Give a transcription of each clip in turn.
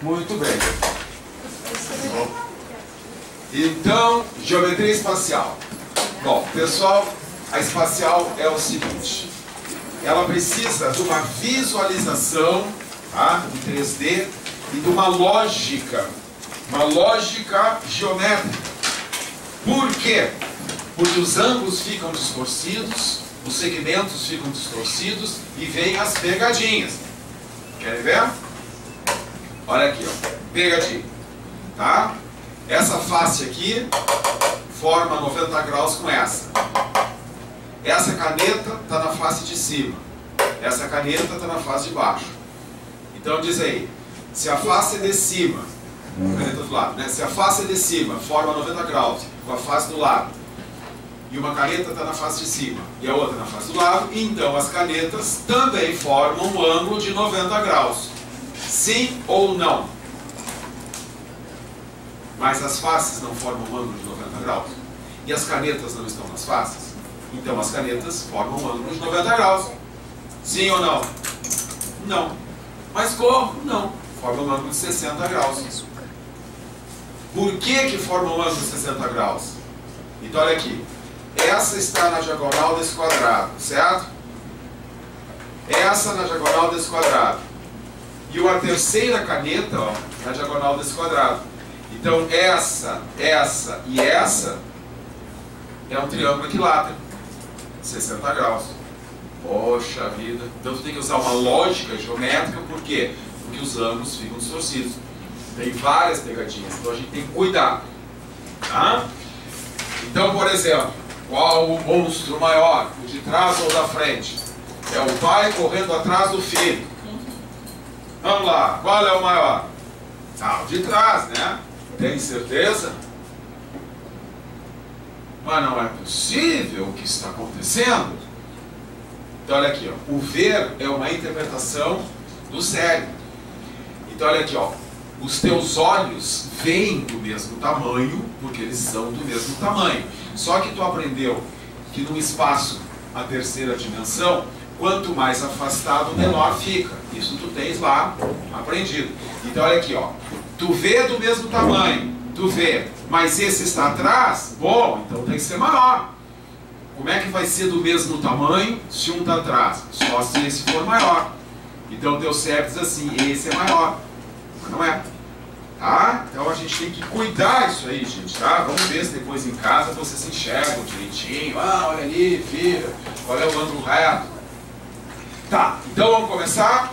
Muito bem. Então, geometria espacial. Bom, pessoal, a espacial é o seguinte. Ela precisa de uma visualização, tá, em 3D e de uma lógica geométrica. Por quê? Porque os ângulos ficam distorcidos, os segmentos ficam distorcidos e vem as pegadinhas. Querem ver? Olha aqui, ó, pegadinha, tá? Essa face aqui forma 90 graus com essa. Essa caneta está na face de cima. Essa caneta está na face de baixo. Então diz aí, se a face é de cima, a caneta do lado, né? Se a face é de cima, forma 90 graus com a face do lado, e uma caneta está na face de cima e a outra na face do lado, então as canetas também formam um ângulo de 90 graus. Sim ou não? Mas as faces não formam um ângulo de 90 graus? E as canetas não estão nas faces? Então as canetas formam um ângulo de 90 graus. Sim ou não? Não. Mas como? Não. Forma um ângulo de 60 graus. Por que forma um ângulo de 60 graus? Então olha aqui. Essa está na diagonal desse quadrado, certo? Essa na diagonal desse quadrado. E a terceira caneta, ó, na diagonal desse quadrado. Então essa e essa é um triângulo equilátero. 60 graus. Poxa vida. Então tu tem que usar uma lógica geométrica, por quê? Porque os ângulos ficam distorcidos. Tem várias pegadinhas, então a gente tem que cuidar. Tá? Então, por exemplo, qual o monstro maior? O de trás ou da frente? É o pai correndo atrás do filho. Vamos lá, qual é o maior? Ah, o de trás, né? Tem certeza? Mas não é possível o que está acontecendo. Então olha aqui, ó. O ver é uma interpretação do cérebro. Então olha aqui, ó. Os teus olhos veem do mesmo tamanho, porque eles são do mesmo tamanho. Só que tu aprendeu que no espaço, a terceira dimensão, quanto mais afastado, menor fica. Isso tu tens lá aprendido. Então olha aqui, ó. Tu vê do mesmo tamanho, tu vê, mas esse está atrás, bom, então tem que ser maior. Como é que vai ser do mesmo tamanho se um está atrás? Só se esse for maior. Então o teu cérebro diz assim, esse é maior. Mas não é. Tá? Então a gente tem que cuidar isso aí, gente, tá? Vamos ver se depois em casa vocês se enxergam direitinho. Ah, olha ali, filha, olha o ângulo reto. Tá, então vamos começar?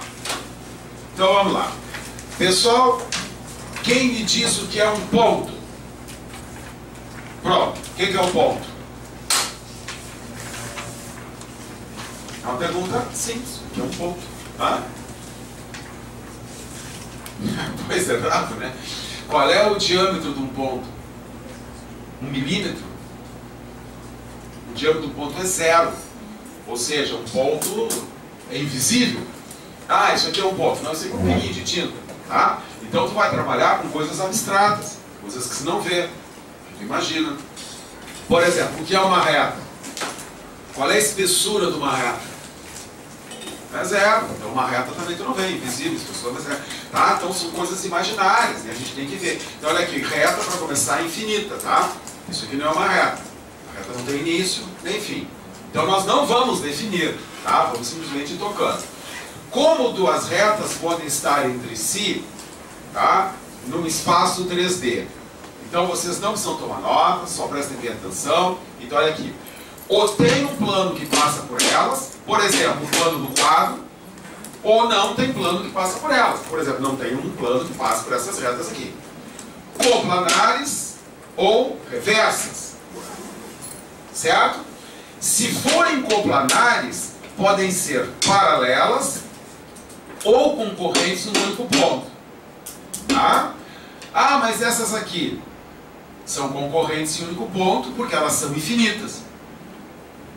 Então vamos lá. Pessoal, quem me diz o que é um ponto? Pronto, o que é um ponto? É uma pergunta simples, o que é um ponto? Hã? Pois é, bravo, né? Qual é o diâmetro de um ponto? 1 milímetro? O diâmetro do ponto é 0. Ou seja, um ponto é invisível. Ah, isso aqui é um ponto. Não, isso aqui é um pinguinho de tinta. Tá? Então tu vai trabalhar com coisas abstratas, coisas que se não vê. Tu imagina. Por exemplo, o que é uma reta? Qual é a espessura de uma reta? É 0. Então uma reta também tu não vê, invisível, espessura é 0. Tá? Então são coisas imaginárias, né? A gente tem que ver. Então olha aqui, reta para começar é infinita, tá? Isso aqui não é uma reta. A reta não tem início nem fim. Então nós não vamos definir, tá? Vamos simplesmente ir tocando. Como duas retas podem estar entre si, tá? Num espaço 3D. Então vocês não precisam tomar nota, só prestem bem atenção. Então olha aqui. Ou tem um plano que passa por elas, por exemplo, o plano do quadro, ou não tem plano que passa por elas. Por exemplo, não tem um plano que passa por essas retas aqui. Coplanares ou reversas. Certo? Se forem coplanares, podem ser paralelas ou concorrentes no único ponto. Tá? Ah, mas essas aqui são concorrentes em um único ponto porque elas são infinitas.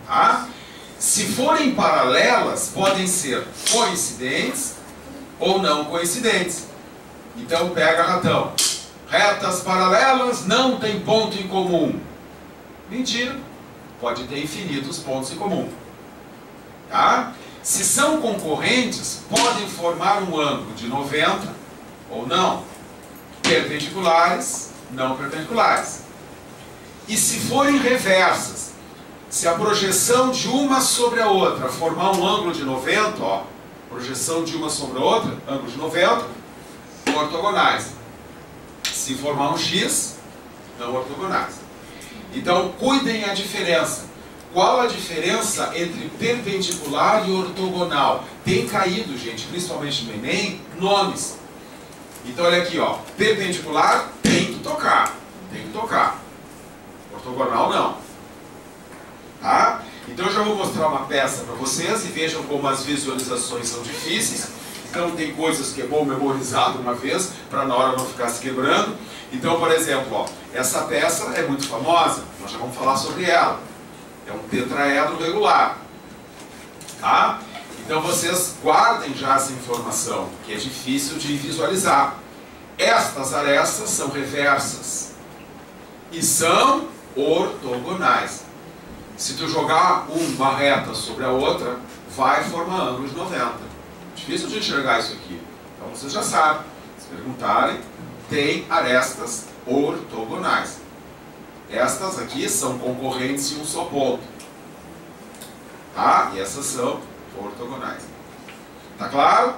Tá? Se forem paralelas, podem ser coincidentes ou não coincidentes. Então pega ratão. Retas paralelas não têm ponto em comum. Mentira. Pode ter infinitos pontos em comum. Tá? Se são concorrentes, podem formar um ângulo de 90 ou não. Perpendiculares, não perpendiculares. E se forem reversas, se a projeção de uma sobre a outra formar um ângulo de 90, ó, projeção de uma sobre a outra, ângulo de 90, ortogonais. Se formar um X, não ortogonais. Então, cuidem a diferença. Qual a diferença entre perpendicular e ortogonal? Tem caído, gente, principalmente no Enem, nomes. Então, olha aqui, ó. Perpendicular tem que tocar. Tem que tocar. Ortogonal, não. Tá? Então, eu já vou mostrar uma peça para vocês e vejam como as visualizações são difíceis. Então, tem coisas que é bom memorizar de uma vez, para na hora não ficar se quebrando. Então, por exemplo, ó, essa peça é muito famosa. Nós já vamos falar sobre ela. É um tetraedro regular. Tá? Então vocês guardem já essa informação, que é difícil de visualizar. Estas arestas são reversas e são ortogonais. Se tu jogar uma reta sobre a outra, vai formar ângulo de 90. Difícil de enxergar isso aqui. Então vocês já sabem. Se perguntarem, tem arestas ortogonais. Estas aqui são concorrentes em um só ponto. Tá? E essas são ortogonais. Tá claro?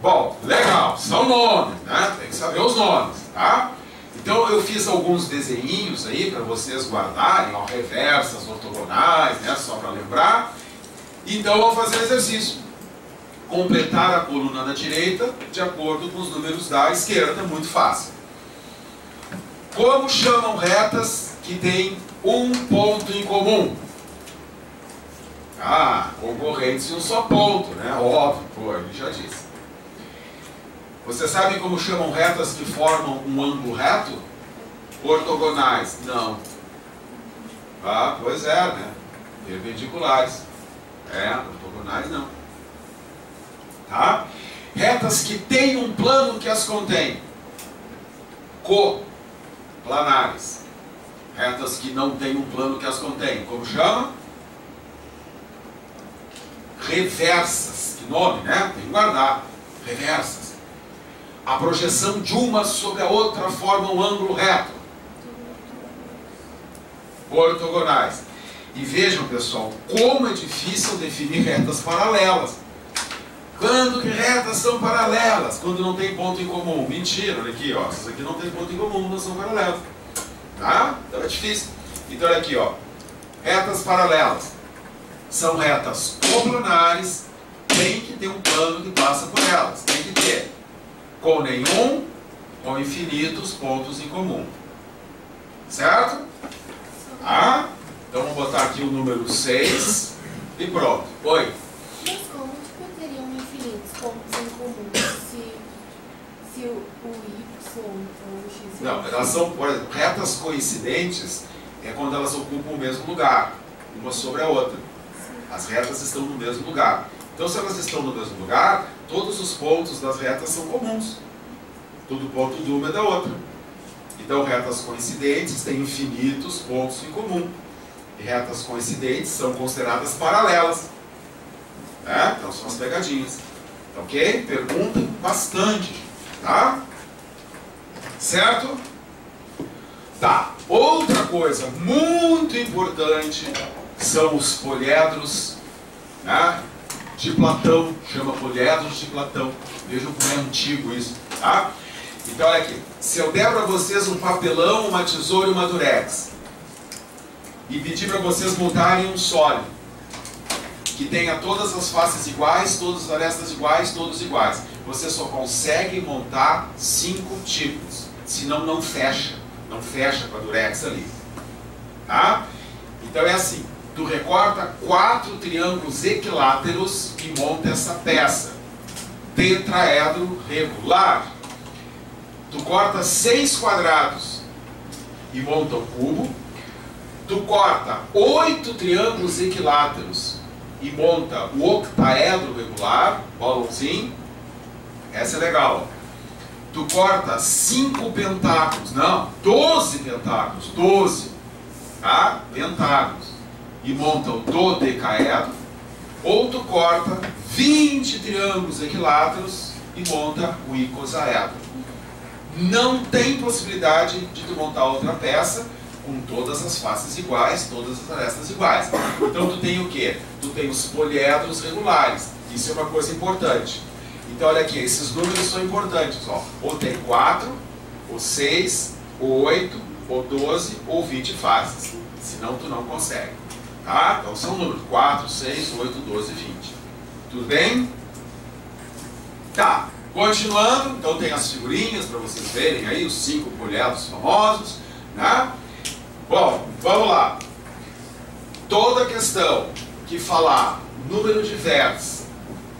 Bom, legal. São nomes, né? Tem que saber os nomes, tá? Então eu fiz alguns desenhinhos aí para vocês guardarem, ó, reversas, ortogonais, né? Só para lembrar. Então vamos fazer o exercício. Completar a coluna da direita de acordo com os números da esquerda. Muito fácil. Como chamam retas que têm um ponto em comum? Ah, concorrentes em um só ponto, né? Óbvio, pô, ele já disse. Vocês sabem como chamam retas que formam um ângulo reto? Ortogonais? Não. Ah, pois é, né? Perpendiculares. É, ortogonais não. Tá? Retas que têm um plano que as contém. Planares. Retas que não têm um plano que as contém. Como chama? Reversas. Que nome, né? Tem que guardar. Reversas. A projeção de uma sobre a outra forma um ângulo reto. Ortogonais. E vejam, pessoal, como é difícil definir retas paralelas. Quando que retas são paralelas? Quando não tem ponto em comum. Mentira, olha aqui, ó. Essas aqui não tem ponto em comum, não são paralelas. Tá? Então é difícil. Então olha aqui, ó. Retas paralelas. São retas coplanares. Tem que ter um plano que passa por elas. Tem que ter. Com nenhum, com infinitos pontos em comum. Certo? Tá? Então vamos botar aqui o número 6 e pronto. Oi? Mas como teriam infinitos pontos em comum se o Y ou o X... Não, elas são, por exemplo, retas coincidentes é quando elas ocupam o mesmo lugar, uma sobre a outra. As retas estão no mesmo lugar. Então, se elas estão no mesmo lugar, todos os pontos das retas são comuns. Todo ponto de uma é da outra. Então, retas coincidentes têm infinitos pontos em comum. E retas coincidentes são consideradas paralelas. Né? Então, são as pegadinhas. Ok? Pergunta bastante. Tá? Certo? Tá. Outra coisa muito importante são os poliedros, né? De Platão. Chama poliedros de Platão. Vejam como é antigo isso. Tá? Então, olha aqui. Se eu der para vocês um papelão, uma tesoura e uma durex e pedir para vocês montarem um sólido que tenha todas as faces iguais, todas as arestas iguais, todos iguais, você só consegue montar 5 tipos. Senão não fecha. Não fecha com a durex ali. Tá? Então é assim. Tu recorta 4 triângulos equiláteros e monta essa peça. Tetraedro regular. Tu corta 6 quadrados e monta um cubo. Tu corta 8 triângulos equiláteros e monta o octaedro regular, bolãozinho. Essa é legal. Tu corta 5 pentágonos, não, 12 pentágonos, 12, tá? Pentágonos. E monta o dodecaedro. Ou tu corta 20 triângulos equiláteros e monta o icosaedro. Não tem possibilidade de tu montar outra peça com todas as faces iguais, todas as arestas iguais. Então tu tem o quê? Tu tem os poliedros regulares. Isso é uma coisa importante. Então olha aqui, esses números são importantes. Ó. Ou tem 4, ou 6, ou 8, ou 12, ou 20 faces. Senão tu não consegue. Tá? Então são números 4, 6, 8, 12, 20. Tudo bem? Tá. Continuando, então tem as figurinhas para vocês verem aí, os 5 poliedros famosos, né? Bom, vamos lá. Toda questão que falar número de vértices,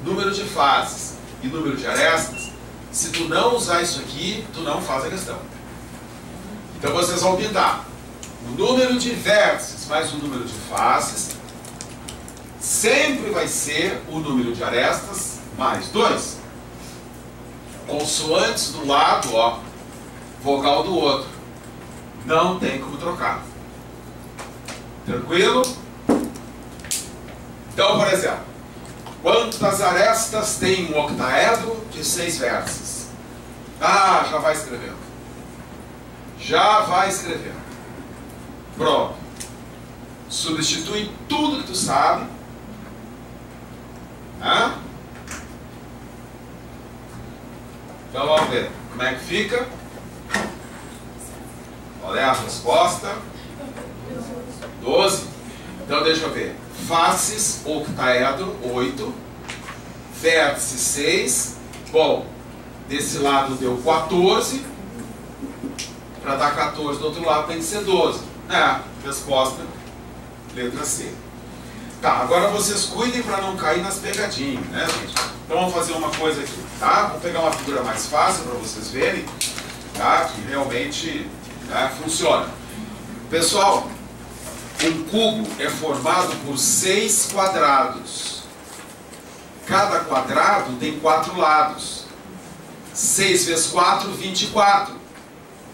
número de faces e número de arestas, se tu não usar isso aqui, tu não faz a questão. Então vocês vão pintar o número de vértices mais o número de faces, sempre vai ser o número de arestas mais 2. Consoantes do lado, ó, vogal do outro. Não tem como trocar. Tranquilo? Então, por exemplo, quantas arestas tem um octaedro de 6 vértices? Ah, já vai escrevendo. Já vai escrevendo. Pronto. Substitui tudo que tu sabe. Né? Então vamos ver como é que fica. Qual é a resposta? 12. Então deixa eu ver. Faces, octaedro, 8. Vértice, 6. Bom, desse lado deu 14. Para dar 14 do outro lado tem que ser 12. Resposta, letra C. Tá, agora vocês cuidem para não cair nas pegadinhas, né, gente? Então vamos fazer uma coisa aqui, tá? Vamos pegar uma figura mais fácil para vocês verem, tá? Que realmente, né, funciona. Pessoal, um cubo é formado por 6 quadrados. Cada quadrado tem 4 lados. 6 vezes 4, 24.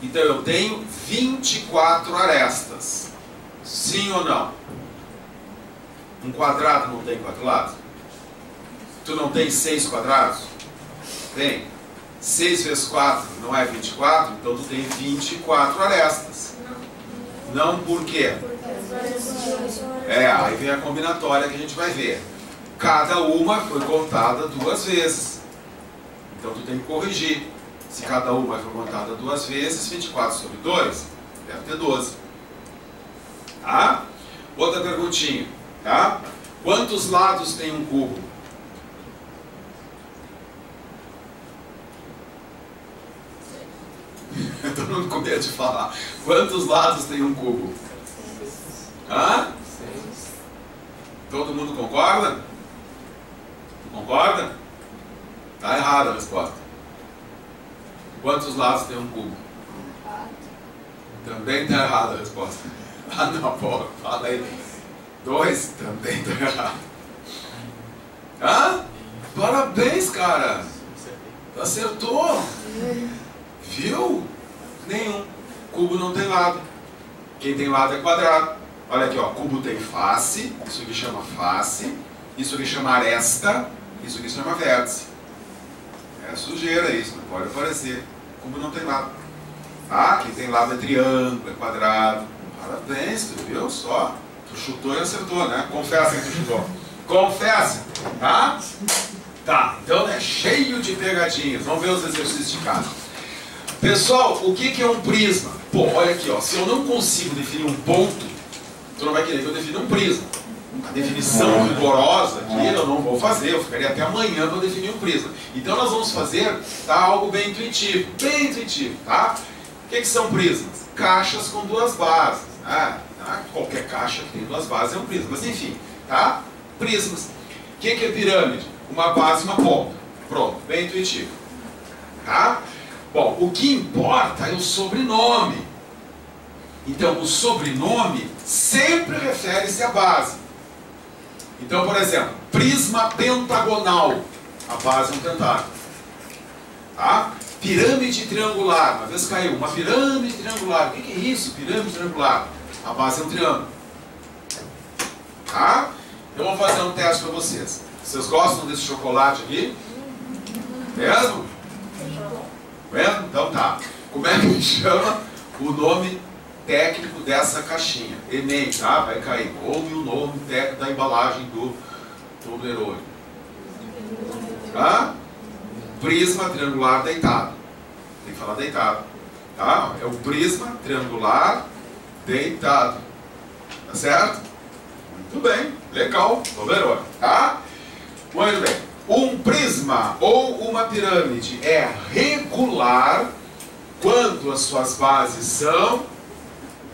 Então eu tenho 24 arestas. Sim ou não? Um quadrado não tem 4 lados? Tu não tem 6 quadrados? Tem. 6 vezes 4 não é 24? Então tu tem 24 arestas. Não por quê? Aí vem a combinatória que a gente vai ver. Cada uma foi contada 2 vezes. Então tu tem que corrigir. Se cada uma foi contada 2 vezes, 24 sobre 2, deve ter 12. Tá? Outra perguntinha. Tá? Quantos lados tem um cubo? Todo mundo com medo de falar. Quantos lados tem um cubo? Hã? 6. Todo mundo concorda? Concorda? Tá errada a resposta. Quantos lados tem um cubo? 4. Também está errada a resposta. Ah não, pô, fala aí. 2? Também está errado. Hã? Parabéns, cara! Acertou! Viu? Nenhum. Cubo não tem lado. Quem tem lado é quadrado. Olha aqui, ó. Cubo tem face. Isso aqui chama face. Isso aqui chama aresta. Isso aqui chama vértice. É sujeira isso, não pode aparecer. Cubo não tem lado. Ah, quem tem lado é triângulo, é quadrado. Parabéns, tu viu só? Tu chutou e acertou, né? Confessa que tu chutou. Confessa, tá? Tá, então é cheio de pegadinhas. Vamos ver os exercícios de casa. Pessoal, o que é um prisma? Pô, olha aqui, ó. Se eu não consigo definir um ponto, tu não vai querer que eu defina um prisma. A definição rigorosa aqui eu não vou fazer, eu ficaria até amanhã para definir um prisma. Então nós vamos fazer, tá, algo bem intuitivo, tá? O que são prismas? Caixas com 2 bases. Qualquer caixa que tem 2 bases é um prisma, mas enfim, tá? Prismas. O que é pirâmide? Uma base e uma ponta. Pronto, bem intuitivo. Tá? Bom, o que importa é o sobrenome. Então, o sobrenome sempre refere-se à base. Então, por exemplo, prisma pentagonal. A base é um pentágono. Tá? Pirâmide triangular. Uma vez caiu. Uma pirâmide triangular. O que é isso? Pirâmide triangular. A base é um triângulo. Tá? Eu vou fazer um teste para vocês. Vocês gostam desse chocolate aqui? Mesmo? Mesmo? Então tá. Como é que chama o nome técnico dessa caixinha? Enem, tá? Vai cair. Ouve o nome técnico da embalagem do Toblerone. Tá? Prisma triangular deitado. Tem que falar deitado. Tá? É o prisma triangular deitado. Tá certo? Muito bem. Legal. Toblerone. Tá? Muito bem. Um prisma ou uma pirâmide é regular quando as suas bases são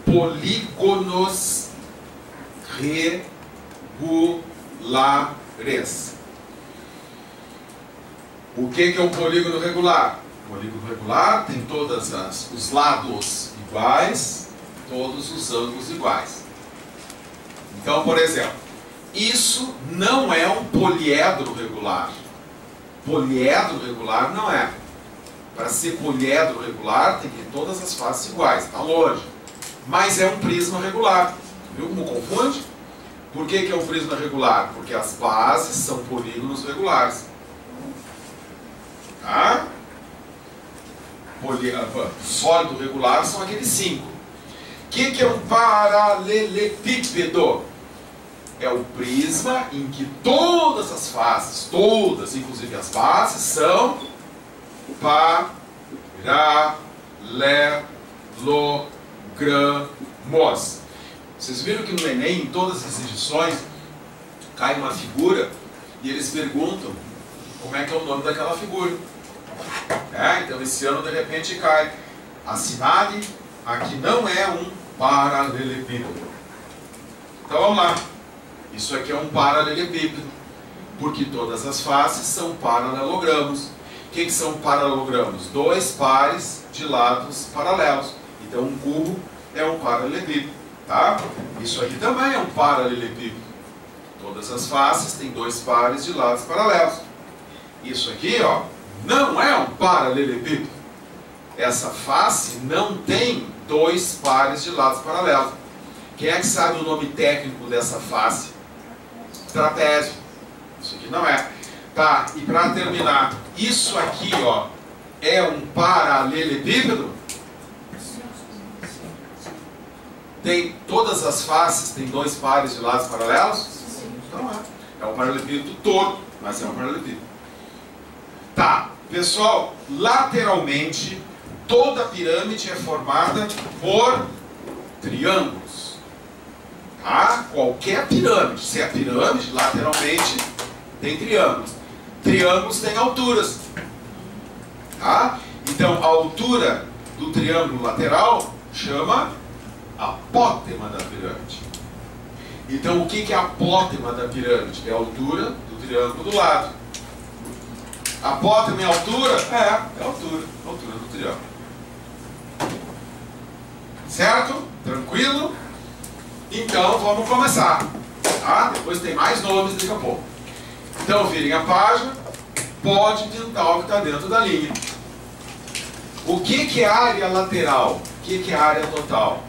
polígonos regulares. O que é um polígono regular? O polígono regular tem todos os lados iguais, todos os ângulos iguais. Então, por exemplo, isso não é um poliedro regular. Poliedro regular não é. Para ser poliedro regular, tem que ter todas as faces iguais, está longe. Mas é um prisma regular. Viu como confunde? Por que é um prisma regular? Porque as bases são polígonos regulares. Tá? Sólido regular são aqueles 5. O que é um paralelepípedo? É o prisma em que todas as faces, todas, inclusive as bases, são paralelogramos. Vocês viram que no Enem, em todas as edições, cai uma figura e eles perguntam como é que é o nome daquela figura. Então esse ano de repente cai. Assinale aqui não é um paralelepípedo. Então vamos lá. Isso aqui é um paralelepípedo, porque todas as faces são paralelogramos. O que são paralelogramos? 2 pares de lados paralelos. Então um cubo é um paralelepípedo, tá? Isso aqui também é um paralelepípedo. Todas as faces têm 2 pares de lados paralelos. Isso aqui, ó, não é um paralelepípedo. Essa face não tem 2 pares de lados paralelos. Quem é que sabe o nome técnico dessa face? Trapézio. Isso aqui não é. Tá, e para terminar, isso aqui, ó, é um paralelepípedo? Tem todas as faces, tem 2 pares de lados paralelos? Então é um paralelepípedo todo, mas é um paralelepípedo. Tá, pessoal, lateralmente toda pirâmide é formada por triângulos. Tá? Qualquer pirâmide, se é pirâmide, lateralmente tem triângulos. Triângulos têm alturas. Tá? Então a altura do triângulo lateral chama apótema da pirâmide. Então o que é a apótema da pirâmide? É a altura do triângulo do lado. Apótema é altura? É a altura do triângulo. Certo? Tranquilo? Então vamos começar. Tá? Depois tem mais nomes daqui a pouco. Então virem a página, pode tentar o que está dentro da linha. O que é área lateral? O que é área total?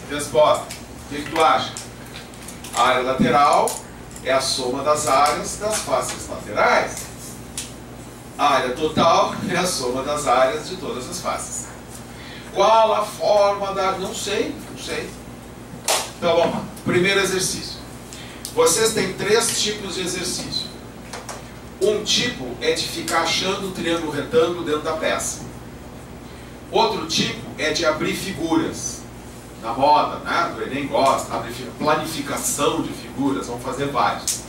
Resposta. O que tu acha? A área lateral é a soma das áreas das faces laterais. A área total é a soma das áreas de todas as faces. Qual a forma da... Não sei. Então vamos lá. Primeiro exercício. Vocês têm 3 tipos de exercício. Um tipo é de ficar achando o triângulo retângulo dentro da peça. Outro tipo é de abrir figuras. Na moda, né? O Enem gosta, planificação de figuras, vamos fazer vários.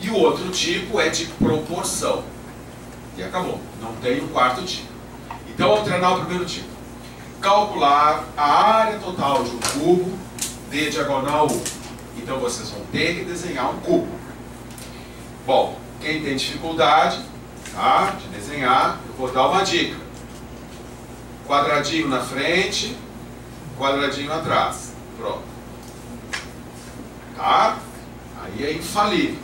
E o outro tipo é de proporção. E acabou. Não tem um quarto tipo. Então vamos treinar o primeiro tipo. Calcular a área total de um cubo de diagonal 1. Então vocês vão ter que desenhar um cubo. Bom, quem tem dificuldade, tá, de desenhar, eu vou dar uma dica. Quadradinho na frente, quadradinho atrás. Pronto. Tá? Aí é infalível.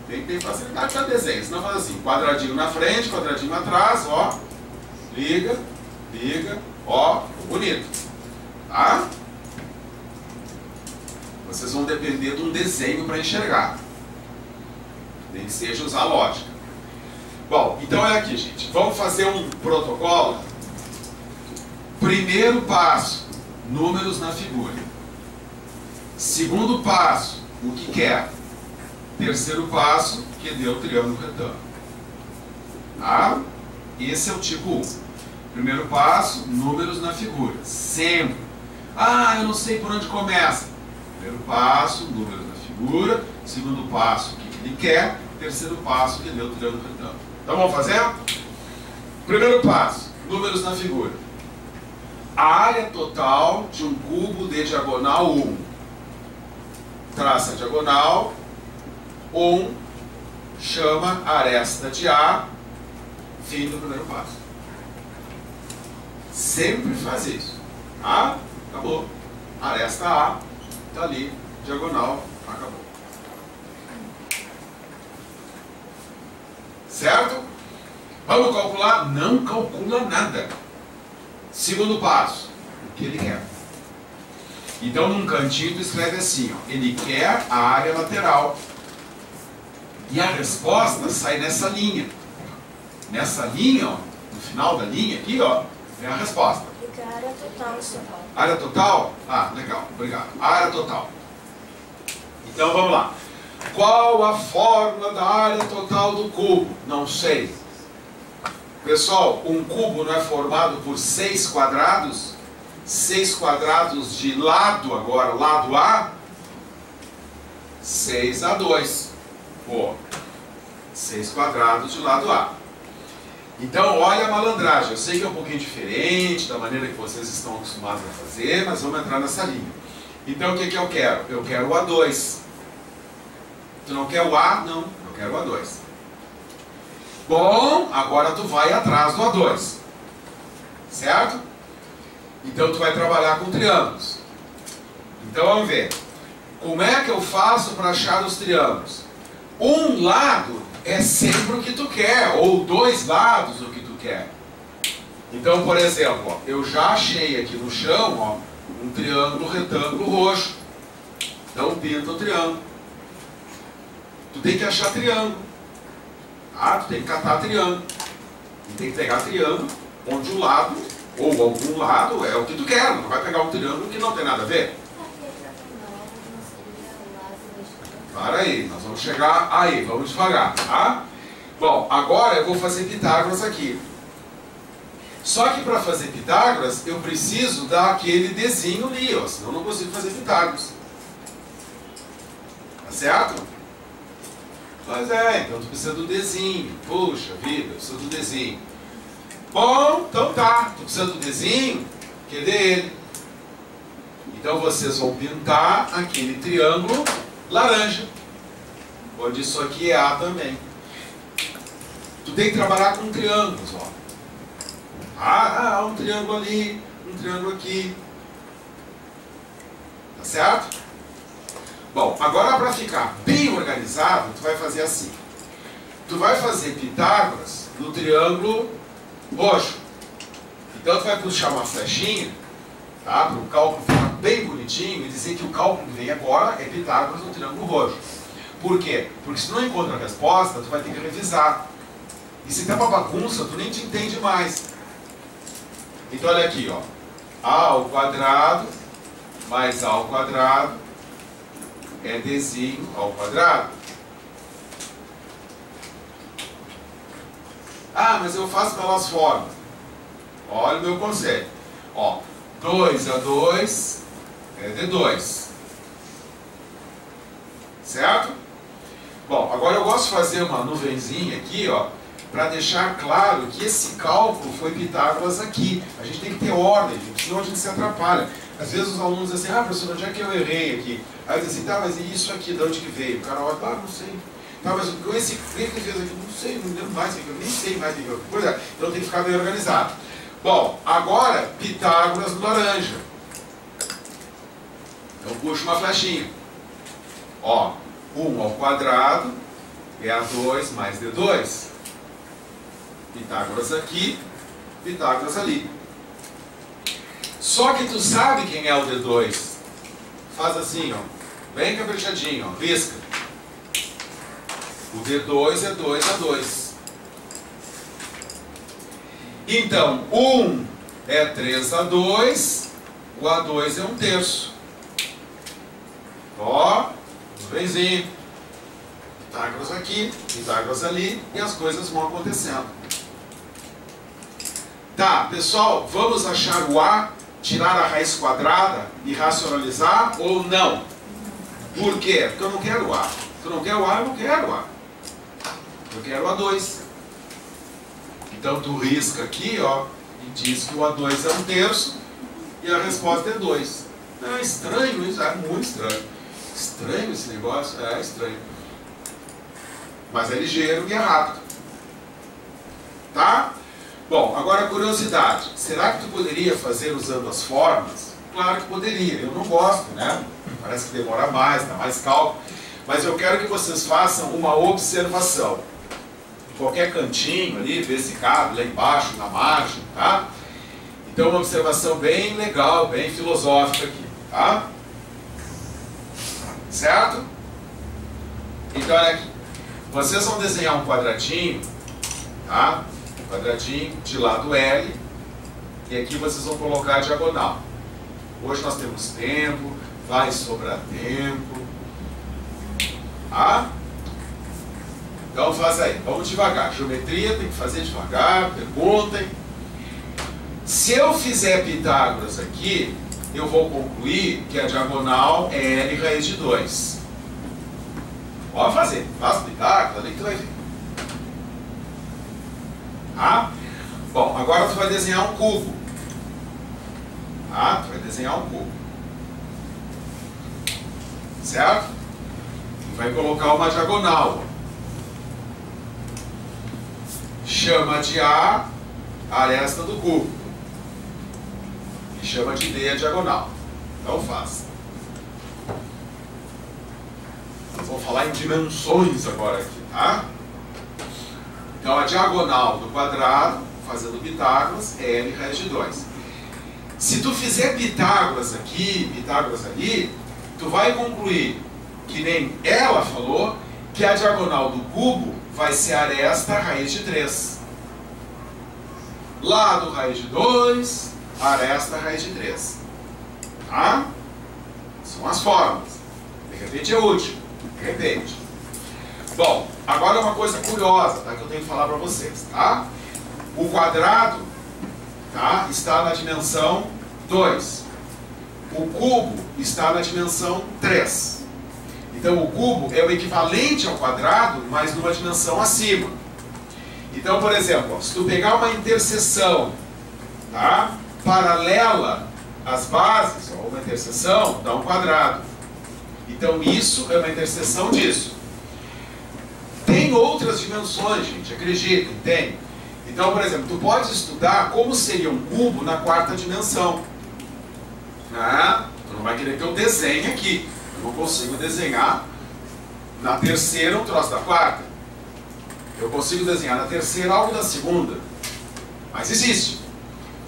Tem que ter facilidade para desenho, senão faz assim, quadradinho na frente, quadradinho atrás, ó. Liga, ó, bonito. Tá? Vocês vão depender de um desenho para enxergar. Nem que seja usar lógica. Bom, então é aqui, gente. Vamos fazer um protocolo. Primeiro passo, números na figura. Segundo passo, o que quer. Terceiro passo, que deu o triângulo retângulo. Tá? Esse é o tipo 1. Primeiro passo, números na figura. Sempre. Ah, eu não sei por onde começa. Primeiro passo, números na figura. Segundo passo, o que ele quer. Terceiro passo, que deu o triângulo retângulo. Então vamos fazer? Primeiro passo, números na figura. A área total de um cubo de diagonal 1. Traça a diagonal. 1 chama a aresta de A. Fim do primeiro passo. Sempre faz isso. A, acabou. Aresta A, está ali. Diagonal, acabou. Certo? Vamos calcular? Não calcula nada. Segundo passo, o que ele quer. Então, num cantinho, tu escreve assim, ó, ele quer a área lateral. E a resposta sai nessa linha. Nessa linha, ó, no final da linha aqui, ó, é a resposta. Porque a área total, senhor. Área total? Ah, legal, obrigado. Área total. Então, vamos lá. Qual a fórmula da área total do cubo? Não sei. Pessoal, um cubo não é formado por 6 quadrados? 6 quadrados de lado agora, lado A? 6A2. Pô, 6 quadrados de lado A. Então, olha a malandragem. Eu sei que é um pouquinho diferente da maneira que vocês estão acostumados a fazer, mas vamos entrar nessa linha. Então, o que eu quero? Eu quero o A2. Tu não quer o A? Não, eu quero o A2. Bom, agora tu vai atrás do A2. Certo? Então, tu vai trabalhar com triângulos. Então, vamos ver. Como é que eu faço para achar os triângulos? Um lado é sempre o que tu quer, ou 2 lados o que tu quer. Então, por exemplo, ó, eu já achei aqui no chão, ó, um triângulo retângulo roxo. Então, pinta o triângulo. Tu tem que achar triângulo. Ah, tu tem que catar triângulo. E tem que pegar triângulo onde o lado, ou algum lado, é o que tu quer. Não vai pegar um triângulo que não tem nada a ver. Para aí, nós vamos chegar aí, vamos devagar, tá? Bom, agora eu vou fazer Pitágoras aqui. Só que para fazer Pitágoras, eu preciso dar aquele desenho ali, ó, senão eu não consigo fazer Pitágoras. Tá certo? Pois é, então tu precisa do desenho. Puxa vida, eu preciso do desenho. Bom, então tá, tu precisa do desenho, cadê ele? Então vocês vão pintar aquele triângulo laranja, onde isso aqui é A também. Tu tem que trabalhar com triângulos, ó. Um triângulo ali, um triângulo aqui. Tá certo? Bom, agora para ficar bem organizado, tu vai fazer assim. Tu vai fazer Pitágoras no triângulo roxo. Então tu vai puxar uma flechinha, tá? Para o cálculo ficar bem bonitinho e dizer que o cálculo que vem agora é Pitágoras no triângulo roxo. Por quê? Porque se tu não encontra a resposta, tu vai ter que revisar. E se tá uma bagunça, tu nem te entende mais. Então olha aqui, ó. A ao quadrado mais A ao quadrado é Dzinho ao quadrado. Ah, mas eu faço pelas formas. Olha o meu conceito. Ó, 2A2 é D2. Certo? Bom, agora eu gosto de fazer uma nuvenzinha aqui, ó, para deixar claro que esse cálculo foi Pitágoras aqui. A gente tem que ter ordem, senão a gente se atrapalha. Às vezes os alunos dizem assim, professor, onde é que eu errei aqui? Aí eu digo assim, tá, mas e isso aqui, de onde que veio? O cara olha, não sei. Tá, mas com esse clique que fez aqui, não sei, não lembro mais, eu nem sei mais o que eu... Pois é, então tem que ficar bem organizado. Bom, agora, Pitágoras no laranja. Então puxo uma flechinha. Ó, 1 ao quadrado é A2 mais D2. Pitágoras aqui, Pitágoras ali. Só que tu sabe quem é o D2. Faz assim, ó, bem caprichadinho, ó, risca. O D2 é 2A2. Então, 1 é 3A2, o A2 é 1/3. Ó, benzinho. Pitágoras aqui, Pitágoras ali, e as coisas vão acontecendo. Tá, pessoal, vamos achar o A, tirar a raiz quadrada e racionalizar ou não? Por quê? Porque eu não quero o A. Se eu não quero o A, eu não quero o A. Eu quero o A2. Então tu risca aqui, ó, e diz que o A2 é 1/3 e a resposta é 2. É estranho isso, é muito estranho. Estranho esse negócio, é estranho. Mas é ligeiro e é rápido. Tá? Bom, agora curiosidade. Será que tu poderia fazer usando as formas? Claro que poderia. Eu não gosto, né? Parece que demora mais, dá mais cálculo. Mas eu quero que vocês façam uma observação. Em qualquer cantinho ali, ver se cabe lá embaixo, na margem, tá? Então, uma observação bem legal, bem filosófica aqui, tá? Certo? Então, olha aqui. Vocês vão desenhar um quadradinho, tá? Um quadradinho de lado L. E aqui vocês vão colocar a diagonal. Hoje nós temos tempo, vai sobrar tempo. Tá? Então faz aí, vamos devagar. Geometria tem que fazer devagar, perguntem. Se eu fizer Pitágoras aqui, eu vou concluir que a diagonal é L raiz de 2. Pode fazer, faz Pitágoras, ali que tu vai ver. Tá? Bom, agora tu vai desenhar um cubo. Tá? Tu vai desenhar um cubo. Certo? Tu vai colocar uma diagonal. Chama de A aresta do cubo. E chama de D a diagonal. Então faz. Nós vamos falar em dimensões agora aqui, tá? Então a diagonal do quadrado, fazendo Pitágoras, é L raiz de 2. Se tu fizer Pitágoras aqui, Pitágoras ali, tu vai concluir, que nem ela falou, que a diagonal do cubo vai ser aresta raiz de 3. Lado raiz de 2, aresta raiz de 3. Tá? São as fórmulas. De repente é útil. De repente. Bom, agora uma coisa curiosa, tá, que eu tenho que falar para vocês. Tá? O quadrado, tá, está na dimensão 2. O cubo está na dimensão 3. Então o cubo é o equivalente ao quadrado, mas numa dimensão acima. Então, por exemplo, ó, se tu pegar uma interseção, tá, paralela às bases, ó, uma interseção dá um quadrado. Então isso é uma interseção disso. Tem outras dimensões, gente, acreditem, tem. Então, por exemplo, tu pode estudar como seria um cubo na quarta dimensão. Tu não vai querer que eu desenhe aqui. Eu não consigo desenhar na terceira um troço da quarta. Eu consigo desenhar na terceira algo da segunda. Mas existe.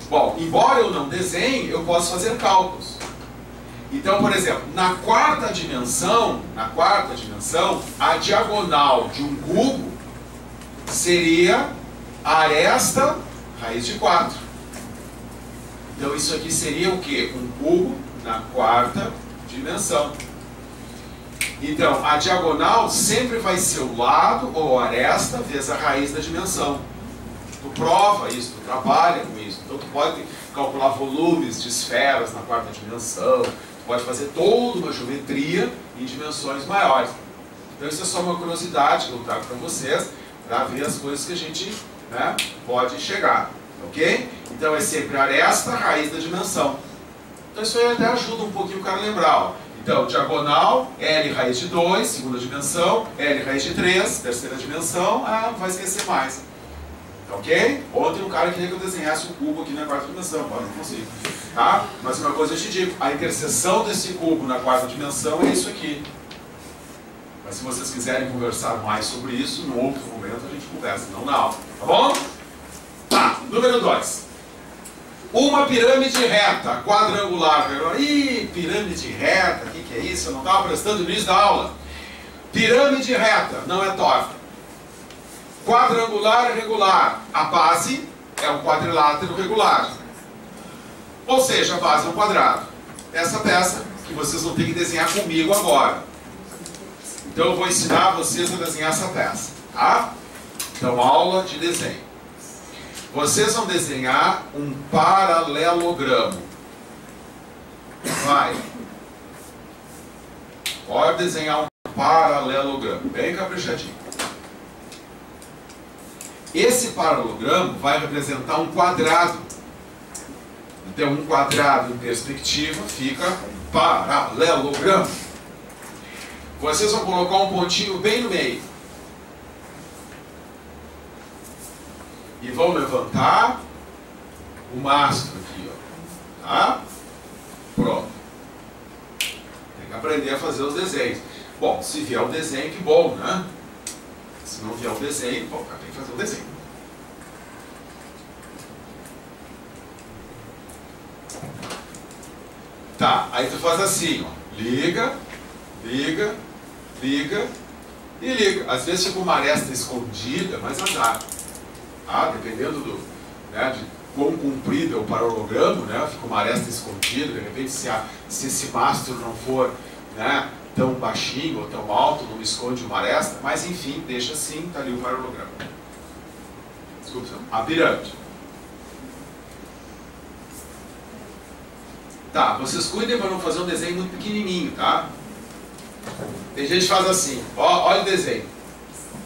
Bom, embora eu não desenhe, eu posso fazer cálculos. Então, por exemplo, na quarta dimensão, a diagonal de um cubo seria a aresta raiz de 4. Então isso aqui seria o quê? Um cubo na quarta dimensão. Então, a diagonal sempre vai ser o lado ou a aresta vezes a raiz da dimensão. Tu prova isso, tu trabalha com isso. Então, tu pode calcular volumes de esferas na quarta dimensão, tu pode fazer toda uma geometria em dimensões maiores. Então, isso é só uma curiosidade que eu trago para vocês, para ver as coisas que a gente, né, pode chegar. Ok? Então, é sempre a aresta, raiz da dimensão. Então, isso aí até ajuda um pouquinho o cara a lembrar, ó. Então, diagonal, L raiz de 2, segunda dimensão, L raiz de 3, terceira dimensão, não vai esquecer mais. Ok? Ontem um cara queria que eu desenhasse um cubo aqui na quarta dimensão, mas não consigo. Tá? Mas uma coisa eu te digo, a interseção desse cubo na quarta dimensão é isso aqui. Mas se vocês quiserem conversar mais sobre isso, num outro momento a gente conversa, não na aula. Tá bom? Tá, número 2. Uma pirâmide reta, quadrangular. Ih, pirâmide reta, o que é isso? Eu não estava prestando no início da aula. Pirâmide reta, não é torta. Quadrangular regular, a base é um quadrilátero regular. Ou seja, a base é um quadrado. Essa peça que vocês vão ter que desenhar comigo agora. Então eu vou ensinar vocês a desenhar essa peça, tá? Então, aula de desenho. Vocês vão desenhar um paralelogramo. Vai. Pode desenhar um paralelogramo, bem caprichadinho. Esse paralelogramo vai representar um quadrado. Então, um quadrado em perspectiva fica um paralelogramo. Vocês vão colocar um pontinho bem no meio. E vão levantar o mastro aqui, ó. Tá? Pronto. Tem que aprender a fazer os desenhos. Bom, se vier o desenho, que bom, né? Se não vier o desenho, bom, tem que fazer o desenho. Tá, aí tu faz assim, ó. Liga, liga, liga e liga. Às vezes fica uma aresta escondida, mas azar. Ah, dependendo do, né, de quão comprido é o paralelogramo, né, fica uma aresta escondida, de repente se esse mastro não for, né, tão baixinho ou tão alto, não esconde uma aresta, mas enfim, deixa assim, tá ali o paralelogramo. Desculpa, a pirâmide. Tá, vocês cuidem para não fazer um desenho muito pequenininho, tá? Tem gente que faz assim, ó, olha o desenho.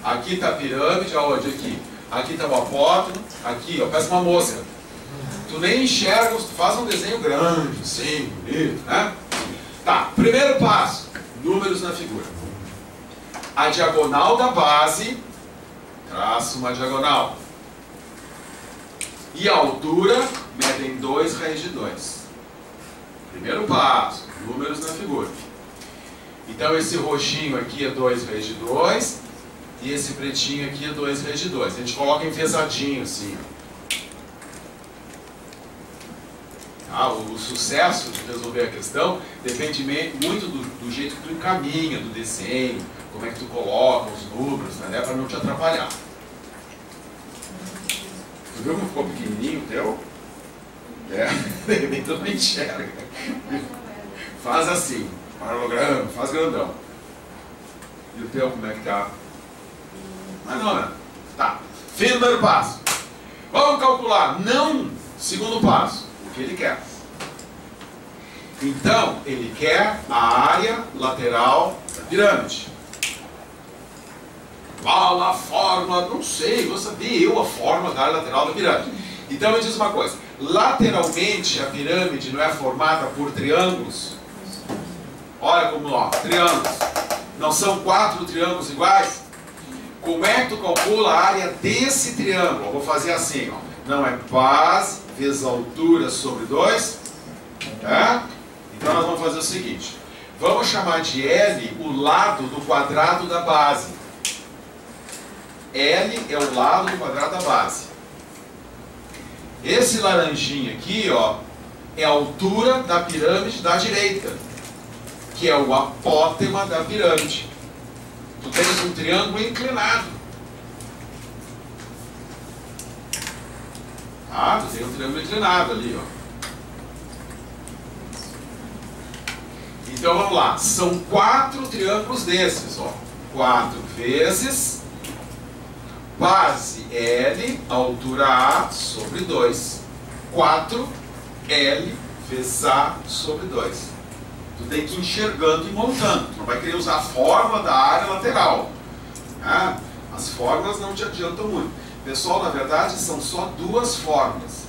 Aqui tá a pirâmide, aonde? Aqui. Aqui tá o apóstolo, aqui, ó, parece uma mosca. Tu nem enxerga, tu faz um desenho grande, assim, bonito, né? Tá, primeiro passo, números na figura. A diagonal da base, traço uma diagonal. E a altura, medem 2 raiz de 2. Primeiro passo, números na figura. Então esse roxinho aqui é 2 raiz de 2. E esse pretinho aqui é 2 raiz de 2. A gente coloca enfesadinho assim. Ah, o sucesso de resolver a questão depende muito do jeito que tu encaminha, do desenho, como é que tu coloca os números, né, para não te atrapalhar. Tu viu como ficou pequenininho o teu? É, de repente tu não enxerga. Faz assim, paralelogramo, faz grandão. E o teu como é que tá? Mas não, né? Tá. Fim do primeiro passo. Vamos calcular. Não. Segundo passo. O que ele quer. Então, ele quer a área lateral da pirâmide. Fala a forma. Não sei. Vou saber eu a forma da área lateral da pirâmide. Então, me diz uma coisa. Lateralmente, a pirâmide não é formada por triângulos? Olha como, ó. Triângulos. Não são 4 triângulos iguais? Como é que tu calcula a área desse triângulo? Eu vou fazer assim, ó. Não é base vezes altura sobre 2. Tá? Então nós vamos fazer o seguinte. Vamos chamar de L o lado do quadrado da base. L é o lado do quadrado da base. Esse laranjinho aqui, ó, é a altura da pirâmide da direita, que é o apótema da pirâmide. Tu tens um triângulo inclinado. Ah, tu tem um triângulo inclinado ali, ó. Então vamos lá. São 4 triângulos desses, ó. 4 vezes base L, altura A sobre 2. 4 L vezes A sobre 2. Tu tem que ir enxergando e montando. Tu não vai querer usar a forma da área lateral. Né? As fórmulas não te adiantam muito. Pessoal, na verdade, são só 2 fórmulas.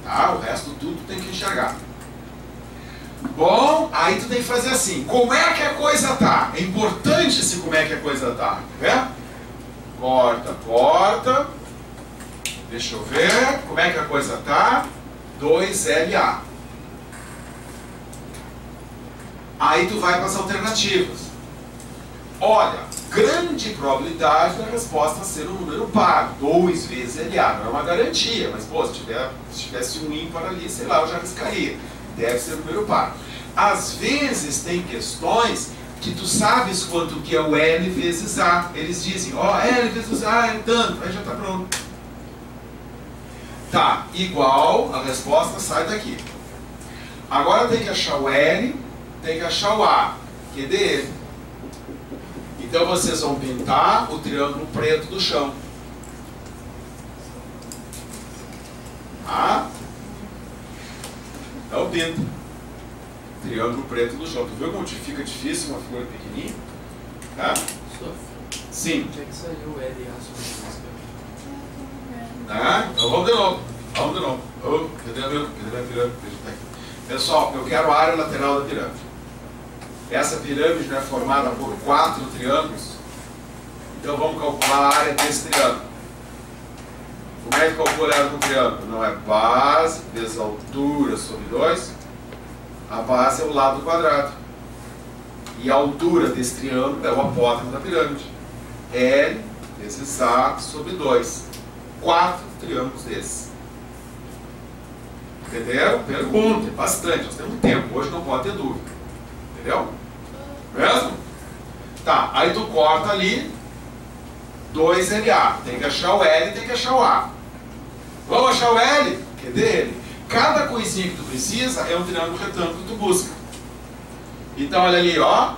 Tá? O resto tudo tu tem que enxergar. Bom, aí tu tem que fazer assim. Como é que a coisa tá? É importante esse como é que a coisa tá. Né? Corta, corta. Deixa eu ver. Como é que a coisa tá? 2LA. Aí tu vai para as alternativas. Olha, grande probabilidade da resposta ser um número par. 2 vezes LA. Não é uma garantia, mas pô, se tivesse um ímpar ali, sei lá, eu já arriscaria. Deve ser um número par. Às vezes tem questões que tu sabes quanto que é o L vezes A. Eles dizem, ó, L vezes A é tanto, aí já está pronto. Tá, igual, a resposta sai daqui. Agora tem que achar o L, tem que achar o A, que é dele. Então vocês vão pintar o triângulo preto do chão. Tá? Então pinta. Triângulo preto do chão. Tu viu como fica difícil uma figura pequenininha? Tá? Sim. Onde é que saiu o L e A sobre isso? Tá? Então vamos de novo. Vamos de novo. Cadê a pirâmide? Pessoal, eu quero a área lateral da pirâmide. Essa pirâmide é formada por 4 triângulos. Então vamos calcular a área desse triângulo. Como é que calcula a área do triângulo? Não é base vezes altura sobre 2. A base é o lado quadrado. E a altura desse triângulo é o apótemo da pirâmide. L vezes A sobre 2. 4 triângulos desses. Entenderam? Pergunta, bastante. Nós temos tempo, hoje não pode ter dúvida. Entendeu? Mesmo? Tá, aí tu corta ali 2LA. Tem que achar o L, tem que achar o A. Vamos achar o L? Que dele? Cada coisinha que tu precisa é um triângulo retângulo que tu busca. Então olha ali, ó.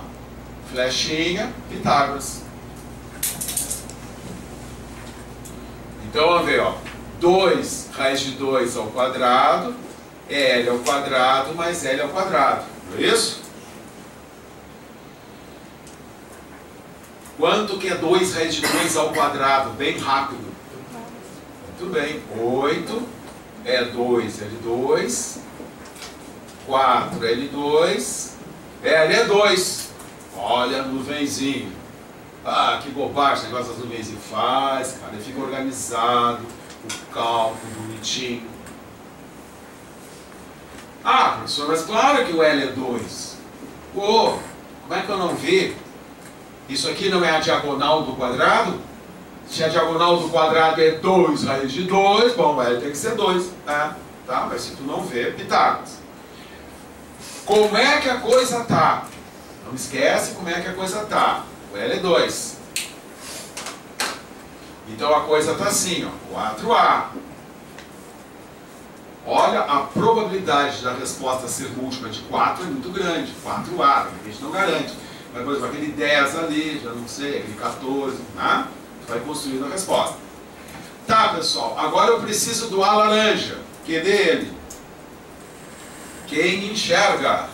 Flechinha, Pitágoras. Então vamos ver, ó. 2 raiz de 2 ao quadrado, L ao quadrado mais L ao quadrado. Não é isso? Quanto que é 2 raiz de 2 ao quadrado? Bem rápido. Muito bem. 8 é 2L2, 4L2, L é 2. Olha a nuvenzinha. Ah, que bobagem esse negócio das nuvens faz, cara. Ele fica organizado, o cálculo bonitinho. Ah, professor, mas claro que o L é 2. Pô, como é que eu não vi? Isso aqui não é a diagonal do quadrado? Se a diagonal do quadrado é 2 raiz de 2, bom, o L tem que ser 2. Tá? Mas se tu não vê, Pitágoras. Como é que a coisa tá? Não esquece como é que a coisa tá. O L é 2. Então a coisa está assim, ó, 4A. Olha, a probabilidade da resposta ser múltipla de 4 é muito grande. 4A, a gente não garante. Mas, por exemplo, aquele 10 ali, já não sei, aquele 14, né? Vai construindo a resposta. Tá, pessoal, agora eu preciso do A laranja. Que dele? Quem enxerga?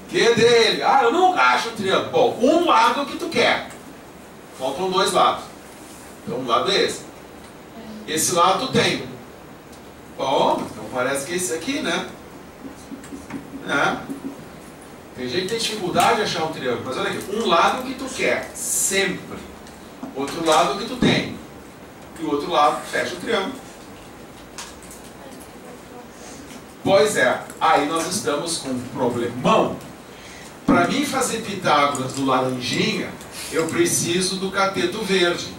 Que dele? Ah, eu não acho o triângulo. Bom, um lado que tu quer. Faltam 2 lados. Então um lado é esse. Esse lado tu tem. Bom, então parece que é esse aqui, né? Tem gente que tem dificuldade de achar um triângulo. Mas olha aqui, um lado que tu quer. Sempre. Outro lado que tu tem. E o outro lado fecha o triângulo. Pois é. Aí nós estamos com um problemão. Para mim fazer Pitágoras do laranjinha, eu preciso do cateto verde.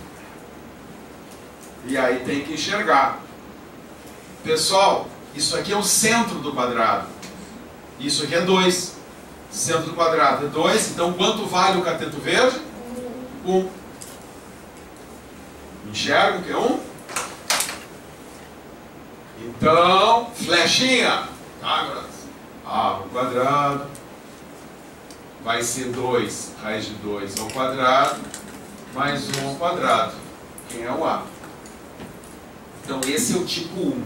E aí tem que enxergar. Pessoal, isso aqui é o centro do quadrado. Isso aqui é 2. Centro do quadrado é 2. Então quanto vale o cateto verde? 1. Enxerga que é 1? Então, flechinha. Pitágoras. A ao quadrado. Vai ser 2 raiz de 2 ao quadrado, mais 1 ao quadrado. Quem é o A? Então esse é o tipo 1.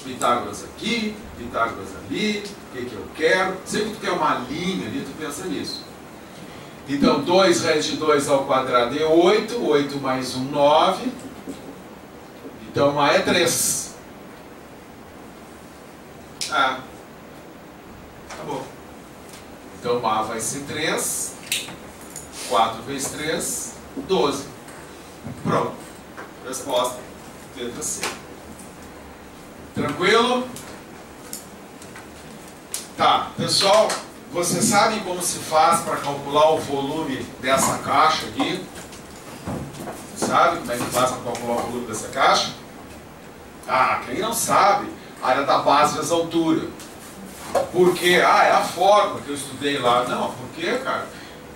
Pitágoras aqui, Pitágoras ali, o que eu quero. Sempre que tu quer uma linha ali, tu pensa nisso. Então 2 raiz de 2 ao quadrado é 8, 8 mais 1, 9. Então A é 3. Acabou. Então A vai ser 3, 4 vezes 3, 12. Pronto. Resposta, letra C. Tranquilo? Tá, pessoal, vocês sabem como se faz para calcular o volume dessa caixa aqui? Sabe como é que faz para calcular o volume dessa caixa? Ah, quem não sabe, área da base vezes altura. Por quê? É a fórmula que eu estudei lá. Não, por quê, cara?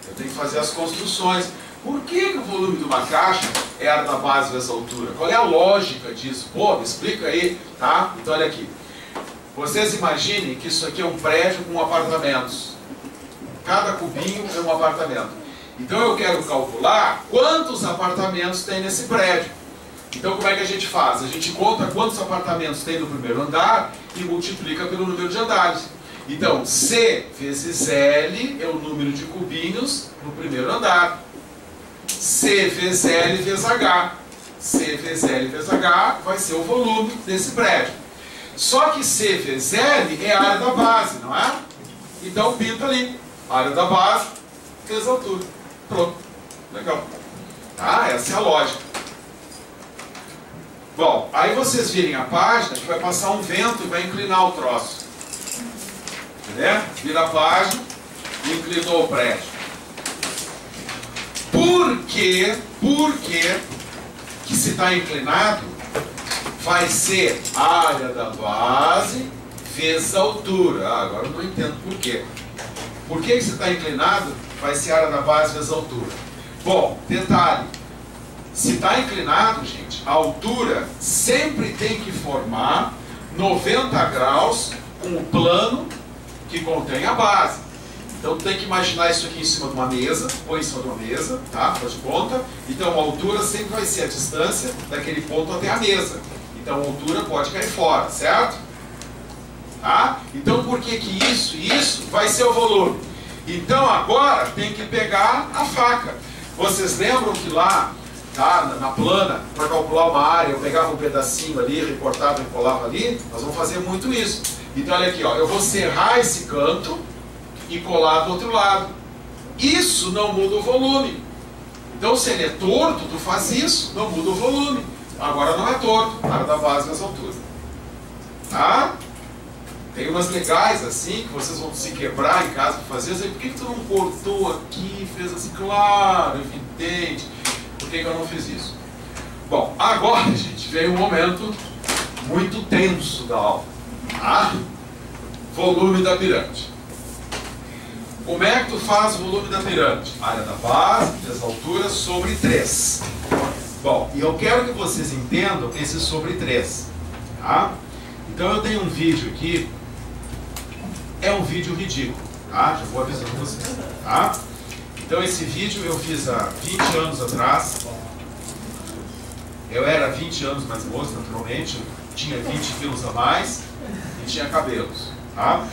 Eu tenho que fazer as construções. Por que o volume de uma caixa é a área da base vezes a altura? Qual é a lógica disso? Pô, me explica aí, tá? Então olha aqui. Vocês imaginem que isso aqui é um prédio com apartamentos. Cada cubinho é um apartamento. Então eu quero calcular quantos apartamentos tem nesse prédio. Então como é que a gente faz? A gente conta quantos apartamentos tem no primeiro andar e multiplica pelo número de andares. Então C vezes L é o número de cubinhos no primeiro andar. C vezes L vezes H. C vezes L vezes H vai ser o volume desse prédio. Só que C vezes L é a área da base, não é? Então pinta ali. Área da base vezes altura. Pronto. Legal. Tá? Essa é a lógica. Bom, aí vocês virem a página que vai passar um vento e vai inclinar o troço. Entendeu? Vira a página e inclinou o prédio. Por que se está inclinado, vai ser a área da base vezes a altura. Ah, agora eu não entendo por quê. Por que se está inclinado, vai ser a área da base vezes a altura. Bom, detalhe. Se está inclinado, gente, a altura sempre tem que formar 90 graus com o plano que contém a base. Então tem que imaginar isso aqui em cima de uma mesa, põe em cima de uma mesa, tá? Faz de conta. Então a altura sempre vai ser a distância daquele ponto até a mesa. Então a altura pode cair fora, certo? Tá? Então por que isso vai ser o volume? Então agora tem que pegar a faca. Vocês lembram que lá, tá, na plana, para calcular uma área, eu pegava um pedacinho ali, recortava e colava ali? Nós vamos fazer muito isso. Então olha aqui, ó, eu vou serrar esse canto e colar do outro lado. Isso não muda o volume. Então se ele é torto, tu faz isso, não muda o volume. Agora não é torto, área da base nessa altura. Tá? Tem umas legais assim, que vocês vão se quebrar em casa para fazer. Por que tu não cortou aqui, fez assim, claro, evidente. Por que eu não fiz isso? Bom, agora, gente, veio um momento muito tenso da aula. Tá? Volume da pirâmide. Como é que tu faz o volume da pirâmide? Área da base, vezes altura, sobre 3. Bom, e eu quero que vocês entendam esse sobre 3. Tá? Então eu tenho um vídeo aqui. É um vídeo ridículo, tá? Já vou avisando vocês, tá? Então esse vídeo eu fiz há 20 anos atrás. Eu era 20 anos mais moço, naturalmente. Tinha 20 quilos a mais e tinha cabelos, tá?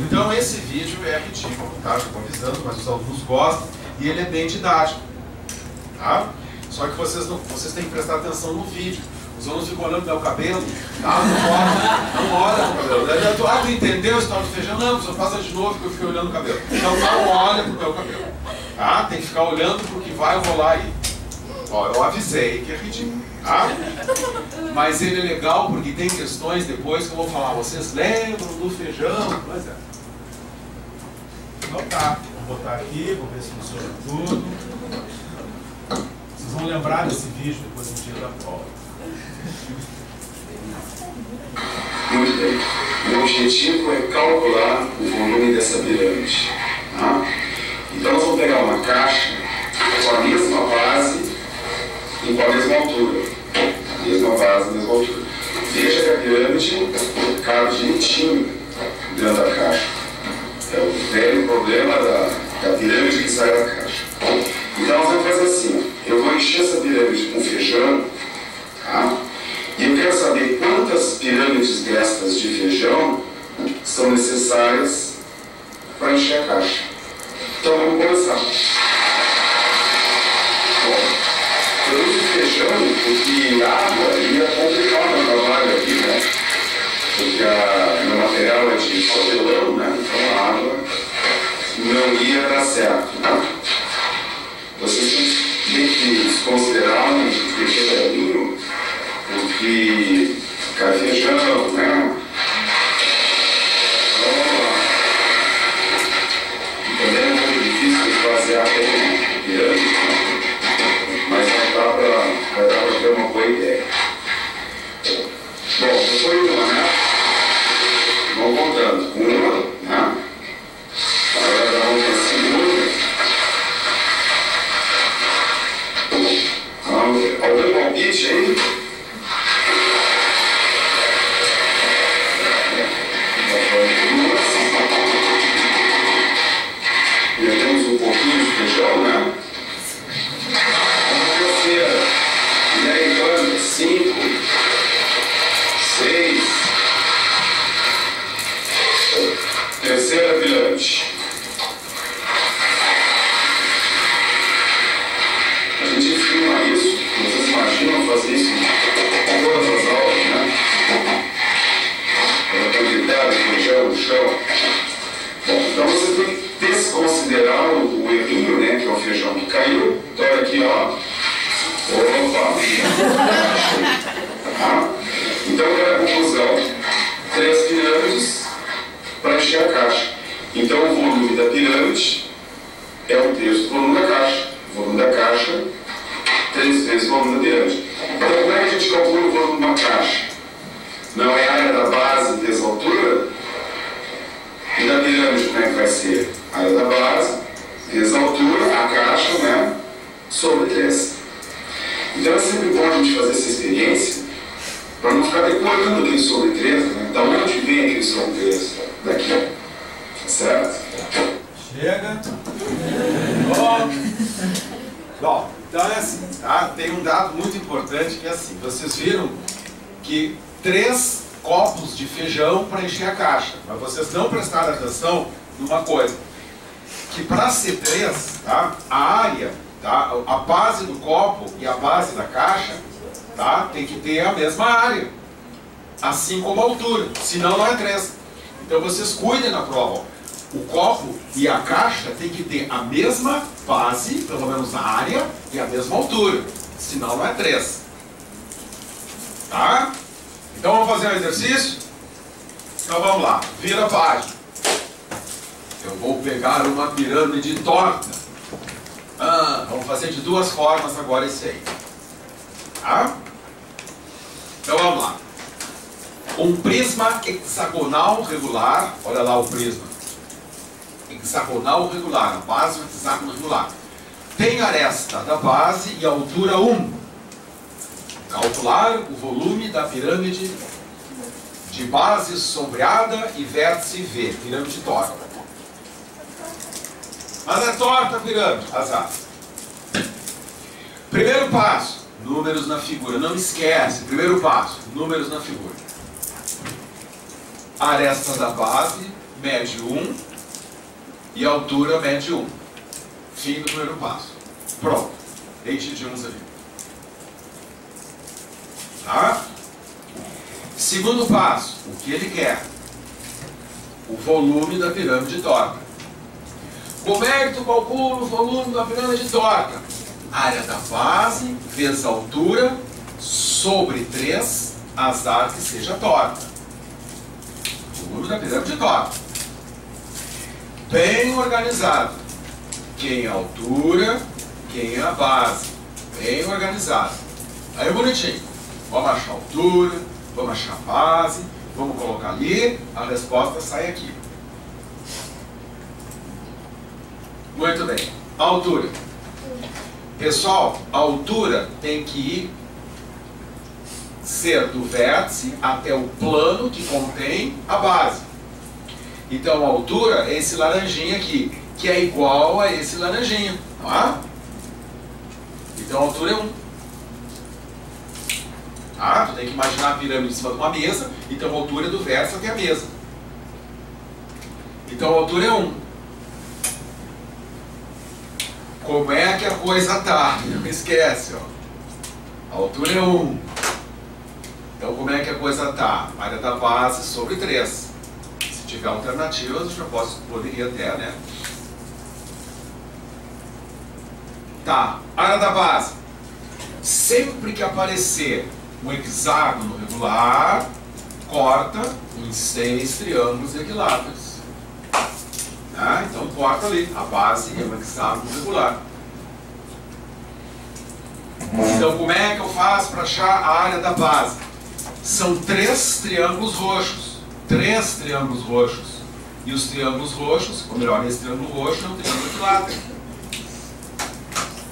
Então esse vídeo é ridículo, tá? Já vou avisando, mas os alunos gostam e ele é bem didático, tá? Só que vocês têm que prestar atenção no vídeo. Os alunos ficam olhando para o meu cabelo, tá? Não olha para o cabelo. Ah, tu entendeu esse tal de feijão? Não, só faça de novo que eu fiquei olhando o cabelo. Então não olha para o meu cabelo. Tá? Tem que ficar olhando para o que vai rolar aí. Ó, eu avisei que é ridículo. Tá? Mas ele é legal porque tem questões depois que eu vou falar. Vocês lembram do feijão? Pois é. Então tá. Vou botar aqui, vou ver se funciona tudo. Vocês vão lembrar desse vídeo depois do dia da prova. Muito bem. O objetivo é calcular o volume dessa pirâmide. Tá? Então nós vamos pegar uma caixa com a mesma base e com a mesma altura. A mesma base, a mesma altura. Veja que a pirâmide cabe direitinho dentro da caixa. É o velho problema da pirâmide que sai da caixa. Então nós vamos fazer assim. Eu vou encher essa pirâmide com feijão. Tá? E eu quero saber quantas pirâmides destas de feijão são necessárias para encher a caixa. Então vamos começar. Bom, eu uso feijão porque água ia complicar o meu trabalho aqui, né? Porque o meu material é de papelão, né? Então a água não ia dar certo, né? Vocês têm que considerar um pequeno caminho, porque cai feijão, né? Também é muito difícil de basear bem pirâmide, né? Mas vai dar para ter uma boa ideia. Bom, depois uma, né? Vamos contando. Uma, né? Agora vamos para a segunda. Para não ficar decorando aquele sobre 3, né? Da onde vem aquele sobre 3? Daqui. Certo? Chega. Bom, então é assim, tá? Tem um dado muito importante que é assim, vocês viram que 3 copos de feijão para encher a caixa, mas vocês não prestaram atenção numa coisa, que para ser 3, tá? A área, tá? A base do copo e a base da caixa, tá? Tem que ter a mesma área, assim como a altura, senão não é 3. Então vocês cuidem na prova, ó. O copo e a caixa tem que ter a mesma base, pelo menos a área, e a mesma altura. Senão não é 3. Tá? Então vamos fazer um exercício? Então vamos lá. Vira a página. Eu vou pegar uma pirâmide torta. Vamos fazer de 2 formas agora esse aí. Tá? Então vamos lá. Um prisma hexagonal regular. Olha lá o prisma. Hexagonal regular, a base do hexágono regular. Tem aresta da base e altura 1. Calcular o volume da pirâmide de base sombreada e vértice V, pirâmide torta. Mas é torta a pirâmide, azar. Primeiro passo, números na figura. Não esquece, primeiro passo, números na figura. Aresta da base, mede 1. E a altura mede 1. Fim do primeiro passo. Pronto. Enche de uns ali. Tá? Segundo passo. O que ele quer? O volume da pirâmide torta. Como é que tu calcula o volume da pirâmide torta? Área da base vezes a altura sobre 3, azar que seja torta. Volume da pirâmide torta. Bem organizado. Quem é a altura, quem é a base. Bem organizado. Aí bonitinho. Vamos achar a altura, vamos achar a base, vamos colocar ali, a resposta sai aqui. Muito bem. A altura. Pessoal, a altura tem que ser do vértice até o plano que contém a base. Então a altura é esse laranjinha aqui, que é igual a esse laranjinha, tá? Então a altura é 1. Tá? Tu tem que imaginar a pirâmide em cima de uma mesa, então a altura é do vértice até a mesa. Então a altura é 1. Como é que a coisa tá? Não esquece, ó. A altura é 1. Então como é que a coisa tá? Área da base sobre 3. Se tiver alternativas, eu já poderia até, né? Tá, área da base. Sempre que aparecer um hexágono regular, corta em 6 triângulos equiláteros. Né? Então corta ali, a base é um hexágono regular. Então como é que eu faço para achar a área da base? São 3 triângulos roxos. 3 triângulos roxos. E os triângulos roxos, ou melhor, esse triângulo roxo é um triângulo equilátero.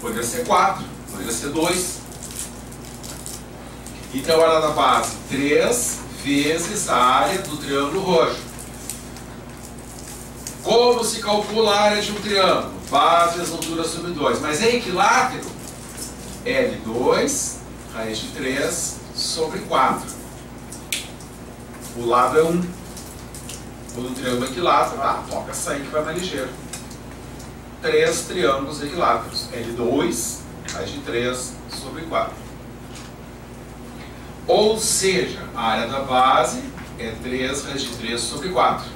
Poderia ser 4, poderia ser 2. Então, a área da base, 3 vezes a área do triângulo roxo. Como se calcula a área de um triângulo? Base vezes altura sobre 2. Mas é equilátero? L2, raiz de 3 sobre 4. O lado é 1. O do triângulo equilátero, toca essa aí que vai mais ligeiro. 3 triângulos equiláteros. L2, raiz de 3 sobre 4. Ou seja, a área da base é 3 raiz de 3 sobre 4.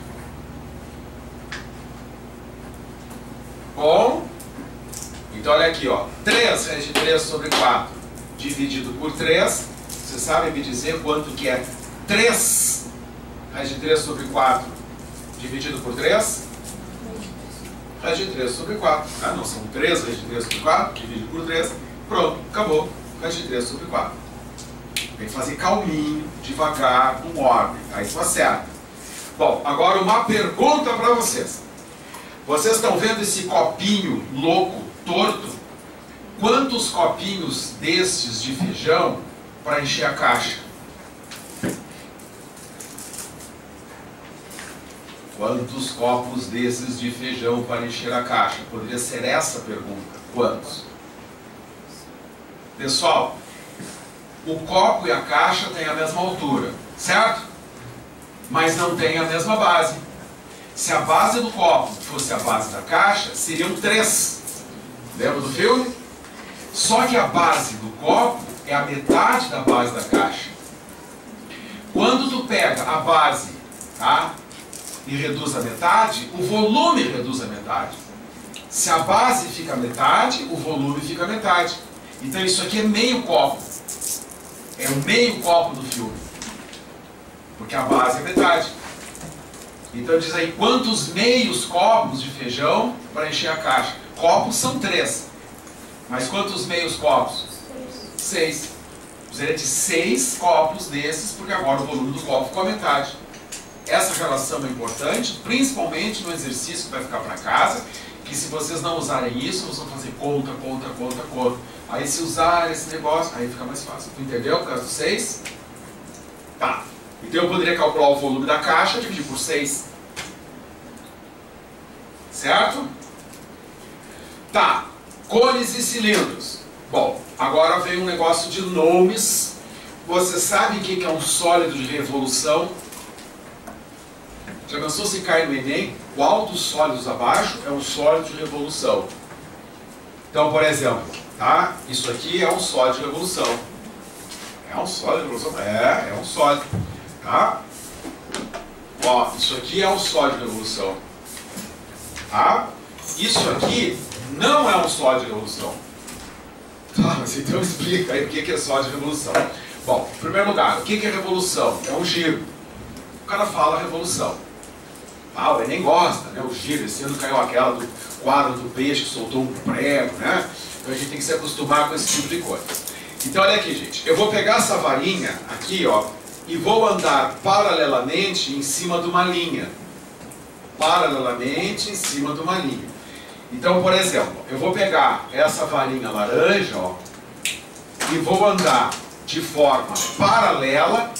Bom, então olha aqui, ó. 3 raiz de 3 sobre 4 dividido por 3. Você sabe me dizer quanto que é 3 raiz de 3 sobre 4 dividido por 3? Raiz de 3 sobre 4. Ah, não, são 3 raiz de 3 sobre 4 dividido por 3. Pronto, acabou. Raiz de 3 sobre 4. Tem que fazer calminho, devagar, com ordem. Aí isso acerta. Bom, agora uma pergunta para vocês. Vocês estão vendo esse copinho louco, torto? Quantos copinhos destes de feijão para encher a caixa? Quantos copos desses de feijão para encher a caixa? Poderia ser essa a pergunta. Quantos? Pessoal, o copo e a caixa têm a mesma altura, certo? Mas não têm a mesma base. Se a base do copo fosse a base da caixa, seriam 3. Lembra do filme? Só que a base do copo é a metade da base da caixa. Quando tu pega a base, tá, e reduz a metade, o volume reduz a metade. Se a base fica a metade, o volume fica a metade. Então isso aqui é meio copo. É o meio copo do filme. Porque a base é metade. Então diz aí, quantos meios copos de feijão para encher a caixa? Copos são 3. Mas quantos meios copos? 6. Precisaria de 6 copos desses, porque agora o volume do copo ficou a metade. Essa relação é importante, principalmente no exercício que vai ficar para casa, que se vocês não usarem isso, vocês vão fazer conta. Aí se usar esse negócio, aí fica mais fácil. Tu entendeu? Por causa do 6? Tá. Então eu poderia calcular o volume da caixa e dividir por 6. Certo? Tá. Cones e cilindros. Bom, agora vem um negócio de nomes. Você sabe o que é um sólido de revolução? Já pensou se cai no Enem? Qual dos sólidos abaixo é um sólido de revolução? Então, por exemplo, tá? Isso aqui é um sólido de revolução. É um sólido de revolução? É um sólido. Tá? Ó, isso aqui é um sólido de revolução. Tá? Isso aqui não é um sólido de revolução. Tá, mas então explica aí o que é sólido de revolução. Bom, em primeiro lugar, o que é revolução? É um giro. O cara fala revolução. Ah, o Enem gosta, né? O giro. Esse ano caiu aquela do quadro do peixe que soltou um prego, né? Então a gente tem que se acostumar com esse tipo de coisa. Então olha aqui, gente. Eu vou pegar essa varinha aqui, ó, e vou andar paralelamente em cima de uma linha. Paralelamente em cima de uma linha. Então, por exemplo, eu vou pegar essa varinha laranja, ó, e vou andar de forma paralela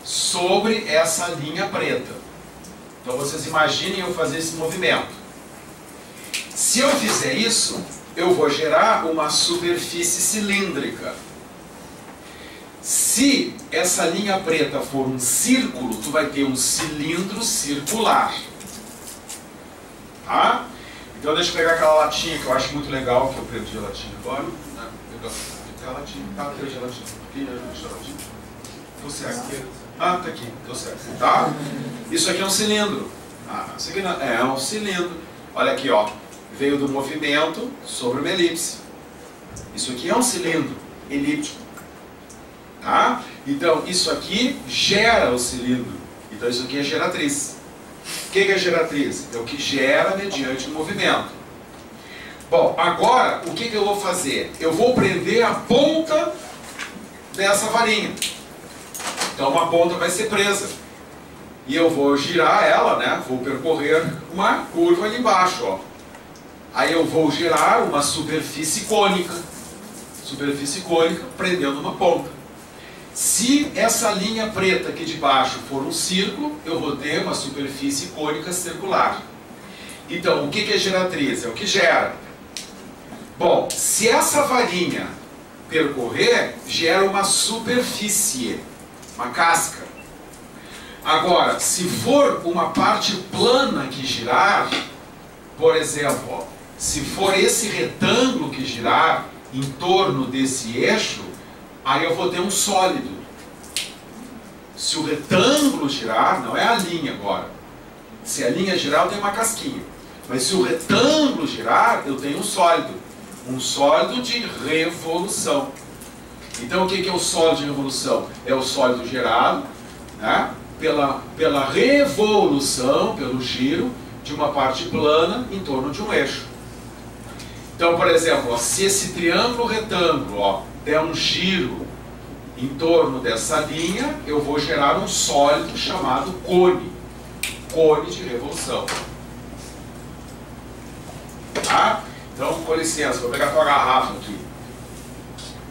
sobre essa linha preta. Então vocês imaginem eu fazer esse movimento. Se eu fizer isso, eu vou gerar uma superfície cilíndrica. Se essa linha preta for um círculo, tu vai ter um cilindro circular. Tá? Então deixa eu pegar aquela latinha que eu acho muito legal, que eu perdi a latinha agora. Pegar a latinha, tá? Perdi a latinha. Tô certo. Ah, tá aqui, tô certo. Tá? Isso aqui é um cilindro. Ah, isso aqui não, é um cilindro. Olha aqui, ó. Veio do movimento sobre uma elipse. Isso aqui é um cilindro elíptico. Tá? Então, isso aqui gera o cilindro. Então, isso aqui é geratriz. O que é geratriz? É o que gera mediante o movimento. Bom, agora, o que eu vou fazer? Eu vou prender a ponta dessa varinha. Então, uma ponta vai ser presa. E eu vou girar ela, né? Vou percorrer uma curva ali embaixo, ó. Aí eu vou gerar uma superfície cônica. Superfície cônica prendendo uma ponta. Se essa linha preta aqui de baixo for um círculo, eu vou ter uma superfície cônica circular. Então, o que é geratriz? É o que gera. Bom, se essa varinha percorrer, gera uma superfície, uma casca. Agora, se for uma parte plana que girar, por exemplo, ó, se for esse retângulo que girar em torno desse eixo, aí eu vou ter um sólido. Se o retângulo girar, não é a linha agora. Se a linha girar, eu tenho uma casquinha. Mas se o retângulo girar, eu tenho um sólido. Um sólido de revolução. Então o que é o sólido de revolução? É o sólido gerado, né, pela revolução, pelo giro de uma parte plana em torno de um eixo. Então, por exemplo, ó, se esse triângulo retângulo, ó, der um giro em torno dessa linha, eu vou gerar um sólido chamado cone. Cone de revolução. Tá? Então, com licença, vou pegar a tua garrafa aqui.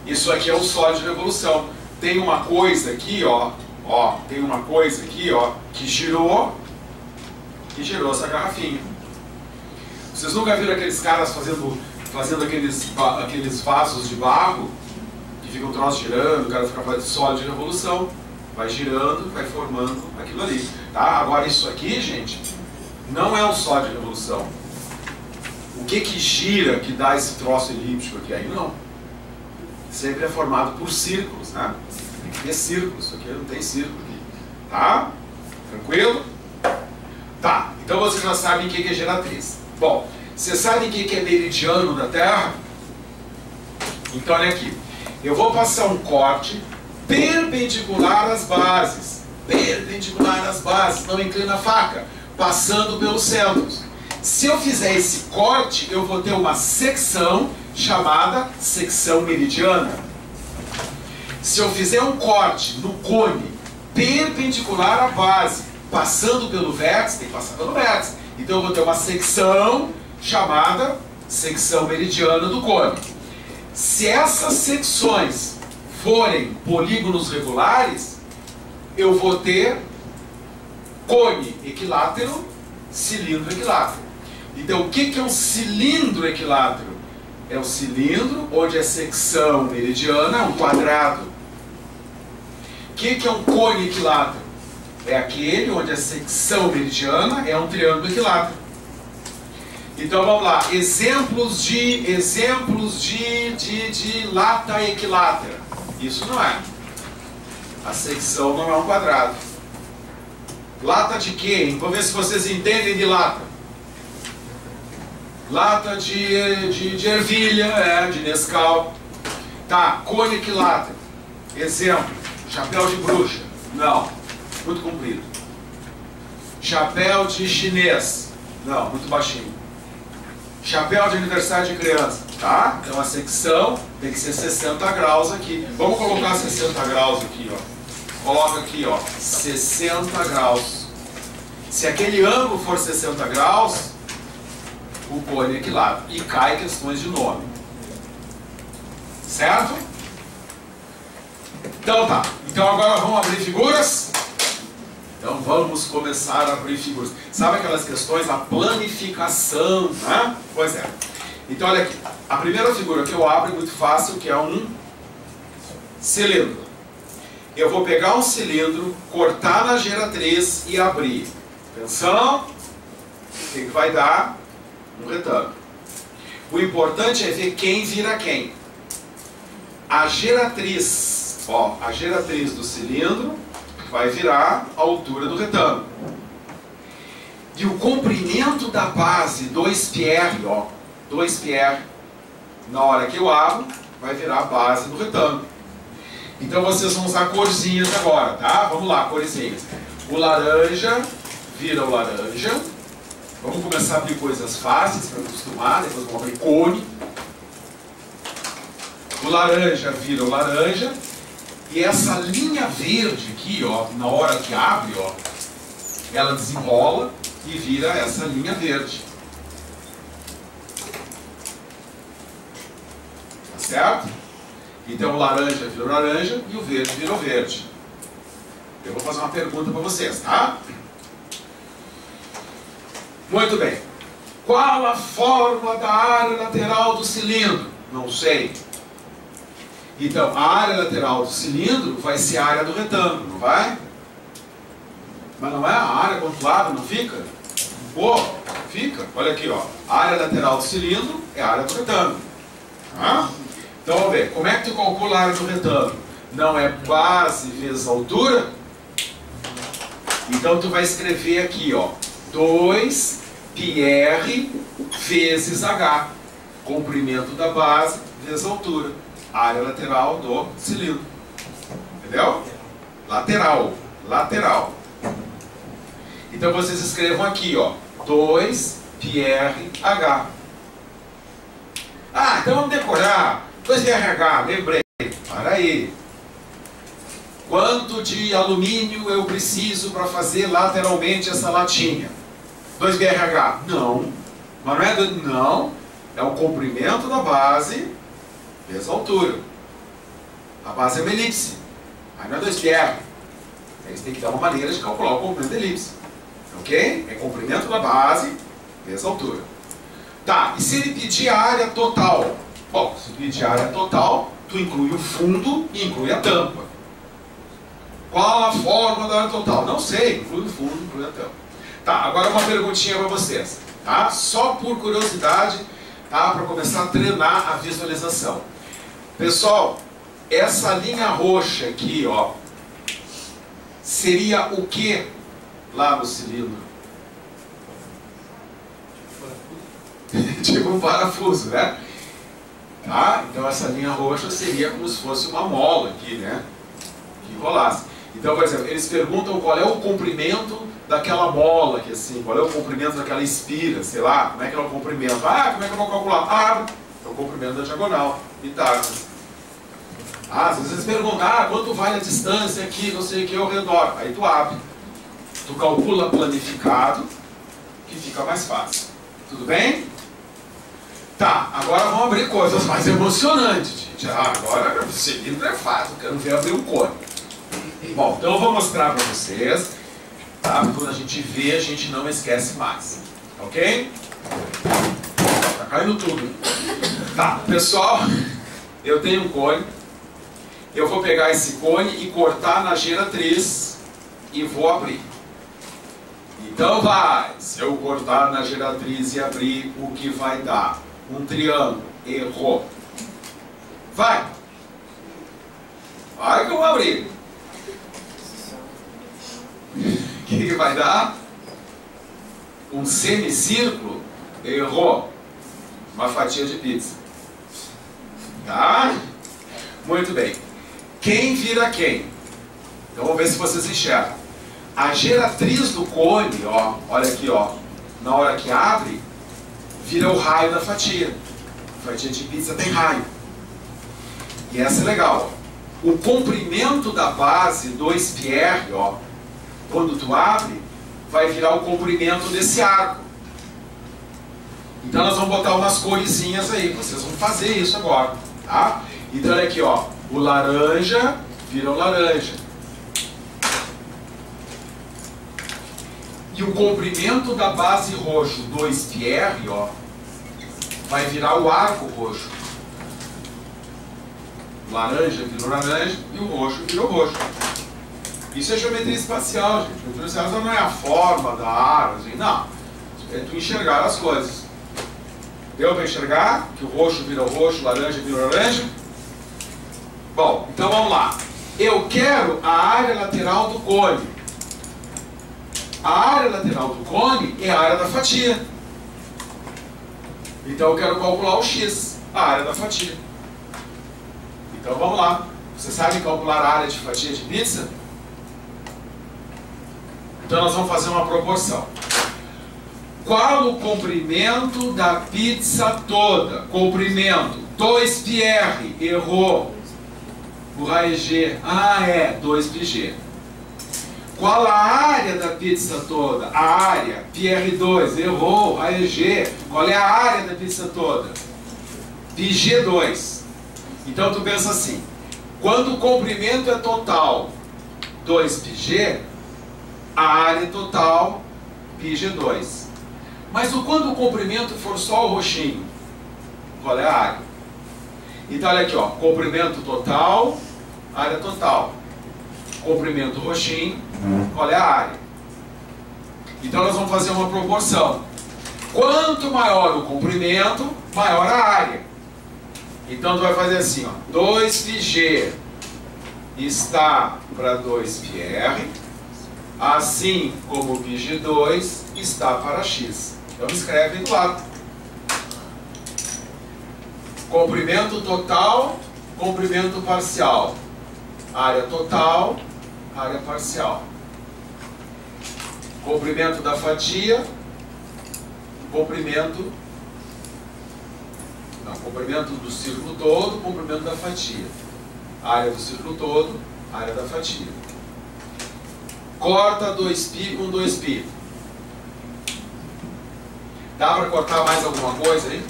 Isso aqui é um sólido de revolução. Tem uma coisa aqui, ó, tem uma coisa aqui, ó, que girou e gerou essa garrafinha. Vocês nunca viram aqueles caras fazendo aqueles vasos de barro que fica um troço girando, o cara fica fazendo sólido de revolução, vai girando, vai formando aquilo ali, tá? Agora isso aqui, gente, não é um sólido de revolução. O que gira que dá esse troço elíptico aqui? Aí não. Sempre é formado por círculos, né? Tem que ter círculos, isso aqui não tem círculo aqui, tá? Tranquilo? Tá, então vocês já sabem o que é geratriz. Bom, vocês sabem o que é meridiano da Terra? Então olha aqui, eu vou passar um corte perpendicular às bases, não inclina a faca, passando pelos centros. Se eu fizer esse corte, eu vou ter uma secção chamada secção meridiana. Se eu fizer um corte no cone perpendicular à base, passando pelo vértice, tem que passar pelo vértice. Então eu vou ter uma secção chamada secção meridiana do cone. Se essas secções forem polígonos regulares, eu vou ter cone equilátero, cilindro equilátero. Então o que é um cilindro equilátero? É um cilindro onde a secção meridiana é um quadrado. O que é um cone equilátero? É aquele onde a secção meridiana é um triângulo equilátero. Então vamos lá, exemplos de lata equilátera. Isso não é. A secção não é um quadrado. Lata de quê? Vamos ver se vocês entendem de lata. Lata de ervilha, de Nescau. Tá, cone equilátero. Exemplo, chapéu de bruxa. Não, muito comprido. Chapéu de chinês. Não, muito baixinho. Chapéu de aniversário de criança. Tá? Então a secção tem que ser 60 graus aqui. Vamos colocar 60 graus aqui, ó. Coloca aqui, ó, 60 graus. Se aquele ângulo for 60 graus, o cone é equilátero. E cai questões de nome. Certo? Então tá. Então agora vamos abrir figuras? Então vamos começar a abrir figuras. Sabe aquelas questões da planificação, né? Pois é. Então olha aqui. A primeira figura que eu abro é muito fácil, que é um cilindro. Eu vou pegar um cilindro, cortar na geratriz e abrir. Atenção. O que vai dar? Um retângulo. O importante é ver quem vira quem. A geratriz, ó, a geratriz do cilindro vai virar a altura do retângulo. E o comprimento da base 2πr, ó, 2πr, na hora que eu abro, vai virar a base do retângulo. Então vocês vão usar corzinhas agora, tá? Vamos lá, corzinhas. O laranja vira o laranja. Vamos começar a abrir coisas fáceis para acostumar, depois vamos abrir cone. O laranja vira o laranja. E essa linha verde aqui, ó, na hora que abre, ó, ela desenrola e vira essa linha verde. Tá certo? Então o laranja vira o laranja e o verde vira o verde. Eu vou fazer uma pergunta para vocês, tá? Muito bem. Qual a forma da área lateral do cilindro? Não sei. Então, a área lateral do cilindro vai ser a área do retângulo, não vai? Mas não é a área quando tu abre, não fica? Pô, fica. Olha aqui, ó. A área lateral do cilindro é a área do retângulo. Tá? Então, vamos ver. Como é que tu calcula a área do retângulo? Não é base vezes altura? Então, tu vai escrever aqui, ó. 2πr vezes h. Comprimento da base vezes altura. Área lateral do cilindro. Entendeu? Lateral. Lateral. Então vocês escrevam aqui, ó. 2πrh. Ah, então vamos decorar. 2πrh, lembrei. Para aí. Quanto de alumínio eu preciso para fazer lateralmente essa latinha? 2πrh. Não. Mas não é não. É o comprimento da base vezes a altura. A base é uma elipse. Aí não é 2πr. Aí você tem que dar uma maneira de calcular o comprimento da elipse. Ok? É comprimento da base vezes a altura. Tá, e se ele pedir a área total? Bom, se pedir a área total, tu inclui o fundo e inclui a tampa. Qual a forma da área total? Não sei, inclui o fundo, inclui a tampa. Tá, agora uma perguntinha para vocês, tá? Só por curiosidade, tá? Para começar a treinar a visualização. Pessoal, essa linha roxa aqui, ó, seria o que lá no cilindro? Tipo um parafuso, né? Tá? Então essa linha roxa seria como se fosse uma mola aqui, né? Que rolasse. Então, por exemplo, eles perguntam qual é o comprimento daquela mola aqui, assim, qual é o comprimento daquela espira, sei lá, como é que é o comprimento? Ah, como é que eu vou calcular? Ah, é o comprimento da diagonal, Pitágoras. Ah, às vezes eles perguntam, ah, quanto vale a distância aqui, não sei o que, ao redor. Aí tu abre, tu calcula planificado, que fica mais fácil. Tudo bem? Tá, agora vamos abrir coisas mais emocionantes, gente. Ah, agora o cilindro é fácil, eu quero ver abrir um cone. Bom, então eu vou mostrar para vocês, tá? Quando a gente vê, a gente não esquece mais. Ok? Tá caindo tudo. Tá, pessoal, eu tenho um cone. Eu vou pegar esse cone e cortar na geratriz e vou abrir. Então vai, se eu cortar na geratriz e abrir, o que vai dar? Um triângulo. Errou. Vai. Vai que eu vou abrir. O que vai dar? Um semicírculo. Errou. Uma fatia de pizza. Tá? Muito bem. Quem vira quem? Então vamos ver se vocês enxergam. A geratriz do cone, ó, olha aqui, ó, na hora que abre, vira o raio da fatia. A fatia de pizza tem raio. E essa é legal. O comprimento da base 2πr, ó, quando tu abre, vai virar o comprimento desse arco. Então nós vamos botar umas coresinhas aí, vocês vão fazer isso agora, tá? Então olha aqui, ó, o laranja vira o laranja. E o comprimento da base roxo 2πr, ó, vai virar o arco roxo. O laranja virou laranja e o roxo virou roxo. Isso é geometria espacial, gente. Geometria espacial não é a forma da árvore, não. É tu enxergar as coisas. Deu para enxergar que o roxo virou roxo, o laranja virou laranja? Bom, então vamos lá. Eu quero a área lateral do cone. A área lateral do cone é a área da fatia. Então eu quero calcular o x, a área da fatia. Então vamos lá. Você sabe calcular a área de fatia de pizza? Então nós vamos fazer uma proporção. Qual o comprimento da pizza toda? Comprimento 2πr, errou. O raio é G. Ah, é, 2πg. Qual a área da pizza toda? A área, πr2, errou, raio é G. Qual é a área da pizza toda? πg2. Então tu pensa assim, quando o comprimento é total 2πg, a área total πg2. Mas quando o comprimento for só o roxinho, qual é a área? Então olha aqui, ó, comprimento total, área total. Comprimento roxinho, qual é a área? Então nós vamos fazer uma proporção. Quanto maior o comprimento, maior a área. Então tu vai fazer assim, ó, 2πg está para 2πr, assim como πg2 está para x. Então escreve do lado. Comprimento total, comprimento parcial. Área total, área parcial. Comprimento da fatia, comprimento do círculo todo, comprimento da fatia. Área do círculo todo, área da fatia. Corta 2π com 2π. Dá para cortar mais alguma coisa aí?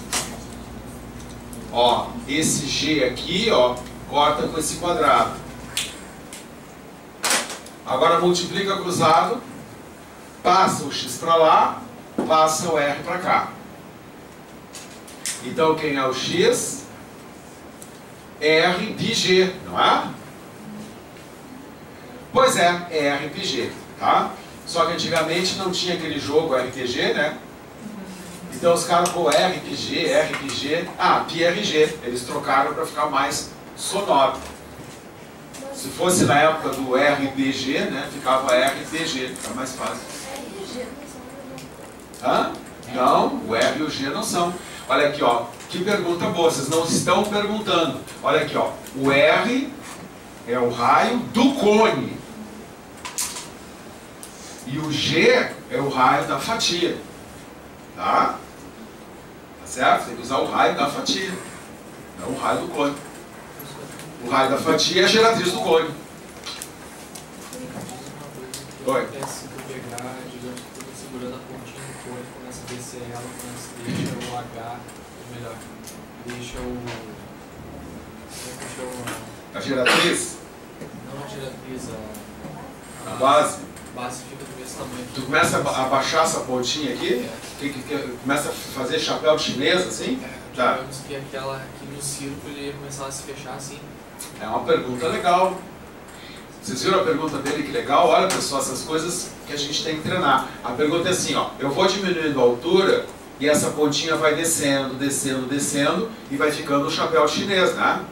Ó, esse G aqui, ó, corta com esse quadrado. Agora multiplica cruzado. passa o x para lá, passa o r para cá. Então quem é o x? R pi g, não é? Pois é R pi g, tá? Só que antigamente não tinha aquele jogo RPG, né? Então os caras, pô, RPG, RPG, PRG, eles trocaram para ficar mais sonoro. Se fosse na época do RBG, né, ficava RPG, fica mais fácil. Hã? Não, o R e o G não são. Olha aqui, ó, que pergunta boa, vocês não estão perguntando. Olha aqui, ó, o R é o raio do cone. E o G é o raio da fatia. Tá? Tá certo? Tem que usar o raio da fatia, não o raio do cone. O raio da fatia é a geratriz do cone. Oi. Se tu pegar, digamos que tu tá segurando a pontinha do cone, começa a descer ela, deixa o H, ou melhor, deixa A geratriz? não a geratriz, A base? A base fica do mesmo tamanho. Tu começa a baixar essa pontinha aqui? Começa a fazer chapéu chinês assim? Tá. Digamos que aquela aqui no círculo ele ia começar a se fechar assim. É uma pergunta legal. Vocês viram a pergunta dele? Que legal. Olha, pessoal, essas coisas que a gente tem que treinar. A pergunta é assim, ó. Eu vou diminuindo a altura e essa pontinha vai descendo, descendo, descendo e vai ficando o chapéu chinês, né?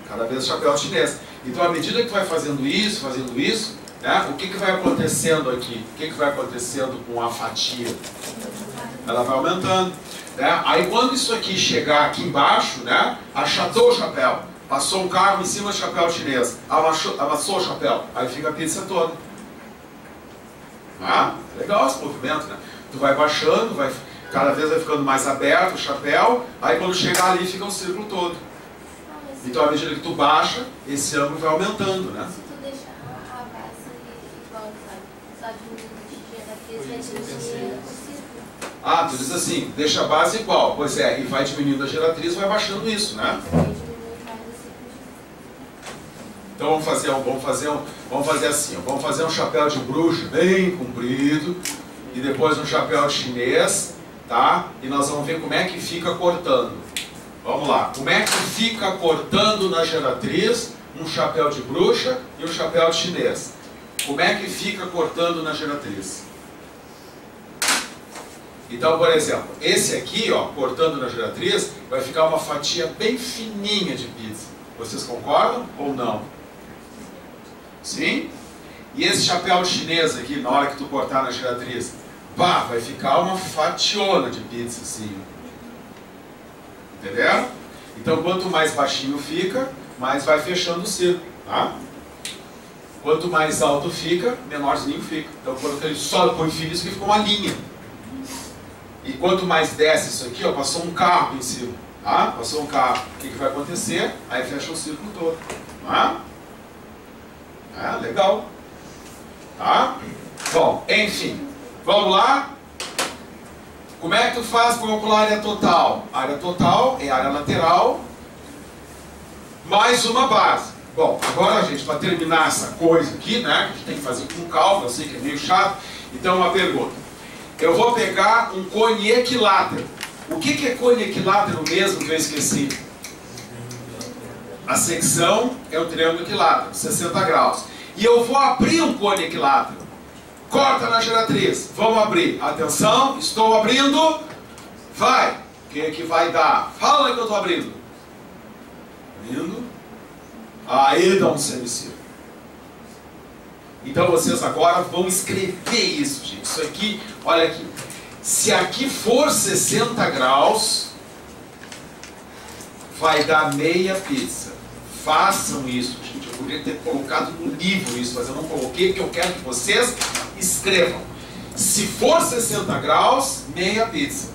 Cada vez o chapéu chinês. Então, à medida que tu vai fazendo isso, né? O que vai acontecendo aqui? O que vai acontecendo com a fatia? Ela vai aumentando. Né? Aí, quando isso aqui chegar aqui embaixo, né? Achatou o chapéu. Passou um carro em cima do chapéu chinês. Amassou o chapéu. Aí fica a pizza toda. Ah, legal esse movimento, né? Tu vai baixando, cada vez vai ficando mais aberto o chapéu. Aí quando chegar ali fica um círculo todo. Então à medida que tu baixa, esse ângulo vai aumentando, né? Se tu deixar a base igual, só diminuindo vai diminuir o círculo. Tu diz assim, deixa a base igual. Pois é, e vai diminuindo a geratriz, vai baixando isso, né? Então vamos fazer assim, ó. Vamos fazer um chapéu de bruxa bem comprido e depois um chapéu de chinês, tá? E nós vamos ver como é que fica cortando. Vamos lá. Como é que fica cortando na geratriz um chapéu de bruxa e um chapéu de chinês? Como é que fica cortando na geratriz? Então, por exemplo, esse aqui, ó, cortando na geratriz, vai ficar uma fatia bem fininha de pizza. Vocês concordam ou não? Sim? E esse chapéu chinês aqui, na hora que tu cortar na geratriz, vai ficar uma fationa de pizza, assim. Entendeu? Então, quanto mais baixinho fica, mais vai fechando o círculo, tá? Quanto mais alto fica, menorzinho fica. Então, quando ele só põe fio, isso aqui fica uma linha. E quanto mais desce isso aqui, ó, passou um carro em cima, tá? Passou um carro, o que vai acontecer? Aí fecha o círculo todo, tá? Legal. Tá? Bom, enfim, vamos lá. Como é que tu faz para calcular a área total? A área total é a área lateral mais uma base. Bom, agora, gente, para terminar essa coisa aqui, né, que a gente tem que fazer com cálculo, eu sei que é meio chato, então uma pergunta. Eu vou pegar um cone equilátero. O que é cone equilátero mesmo que eu esqueci? A secção é o triângulo equilátero, 60 graus. E eu vou abrir um cone equilátero. Corta na geratriz. Vamos abrir. Atenção, estou abrindo. Vai. O que é que vai dar? Fala aí que eu estou abrindo. Abrindo. Aí dá um semicírculo. Então vocês agora vão escrever isso, gente. Isso aqui, olha aqui. Se aqui for 60 graus, vai dar meia pizza. Façam isso, gente. Eu poderia ter colocado no livro isso, mas eu não coloquei porque eu quero que vocês escrevam. Se for 60 graus, meia pizza.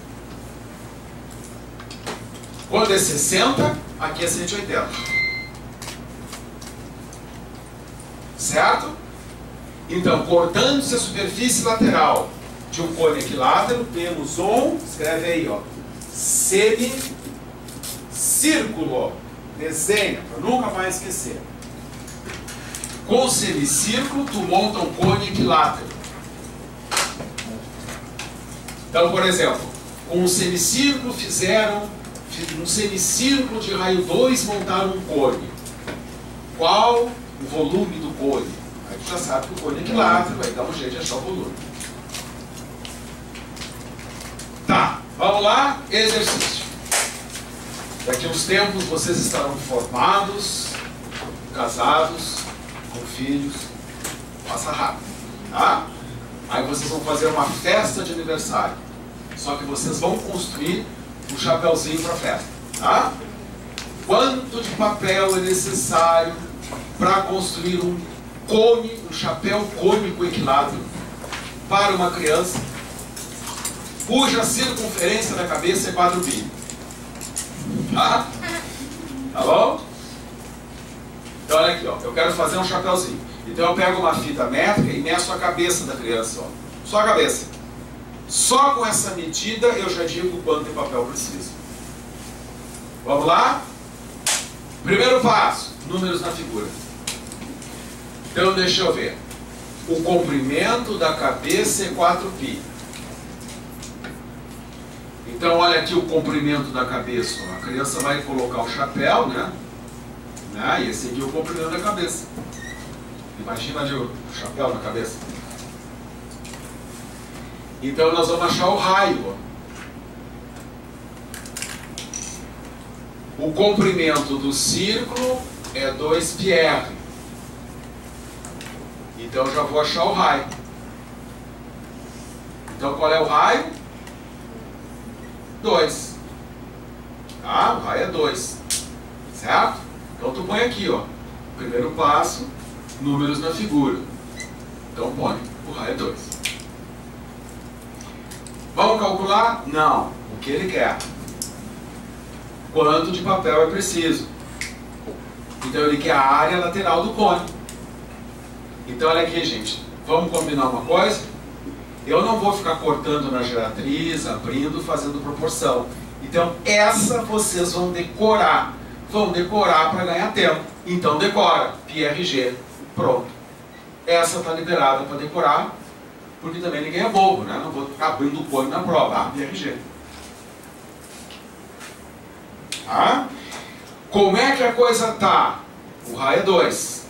Quando é 60, aqui é 180. Certo? Então, cortando-se a superfície lateral de um cone equilátero, temos um, escreve aí, ó, semicírculo. Desenha, para nunca mais esquecer. Com o semicírculo, tu monta um cone equilátero. Então, por exemplo, com um semicírculo fizeram um semicírculo de raio 2, montaram um cone. Qual o volume do cone? Aí tu já sabe que o cone é equilátero, vai dar um jeito de achar o volume. Tá, vamos lá, exercício. Daqui a uns tempos vocês estarão formados, casados, com filhos, passa rápido, tá? Aí vocês vão fazer uma festa de aniversário. Só que vocês vão construir um chapéuzinho para a festa, tá? Quanto de papel é necessário para construir um cone, um chapéu cônico equilátero para uma criança cuja circunferência da cabeça é 4 pi? Tá? Tá bom? Então olha aqui, ó. Eu quero fazer um chapéuzinho. Então eu pego uma fita métrica e meço a cabeça da criança, ó. Só a cabeça. Só com essa medida eu já digo quanto de papel preciso. Vamos lá? Primeiro passo, números na figura. Então deixa eu ver. O comprimento da cabeça é 4π. Então olha aqui o comprimento da cabeça. A criança vai colocar o chapéu, né? E esse aqui é o comprimento da cabeça. Imagina ali o chapéu na cabeça. Então nós vamos achar o raio. Ó. O comprimento do círculo é 2πr. Então eu já vou achar o raio. Então qual é o raio? 2. Tá? O raio é 2. Certo? Então tu põe aqui, ó. Primeiro passo, números na figura. Então põe, o raio é 2. Vamos calcular? Não. O que ele quer? Quanto de papel é preciso? Então ele quer a área lateral do cone. Então olha aqui, gente. Vamos combinar uma coisa? Eu não vou ficar cortando na geratriz, abrindo, fazendo proporção. Então essa vocês vão decorar. Vão decorar para ganhar tempo. Então decora. πRG. Pronto. Essa está liberada para decorar. Porque também ninguém é bobo, né? Não vou ficar abrindo o cone na prova. πRG. Tá? Como é que a coisa tá? O raio é 2.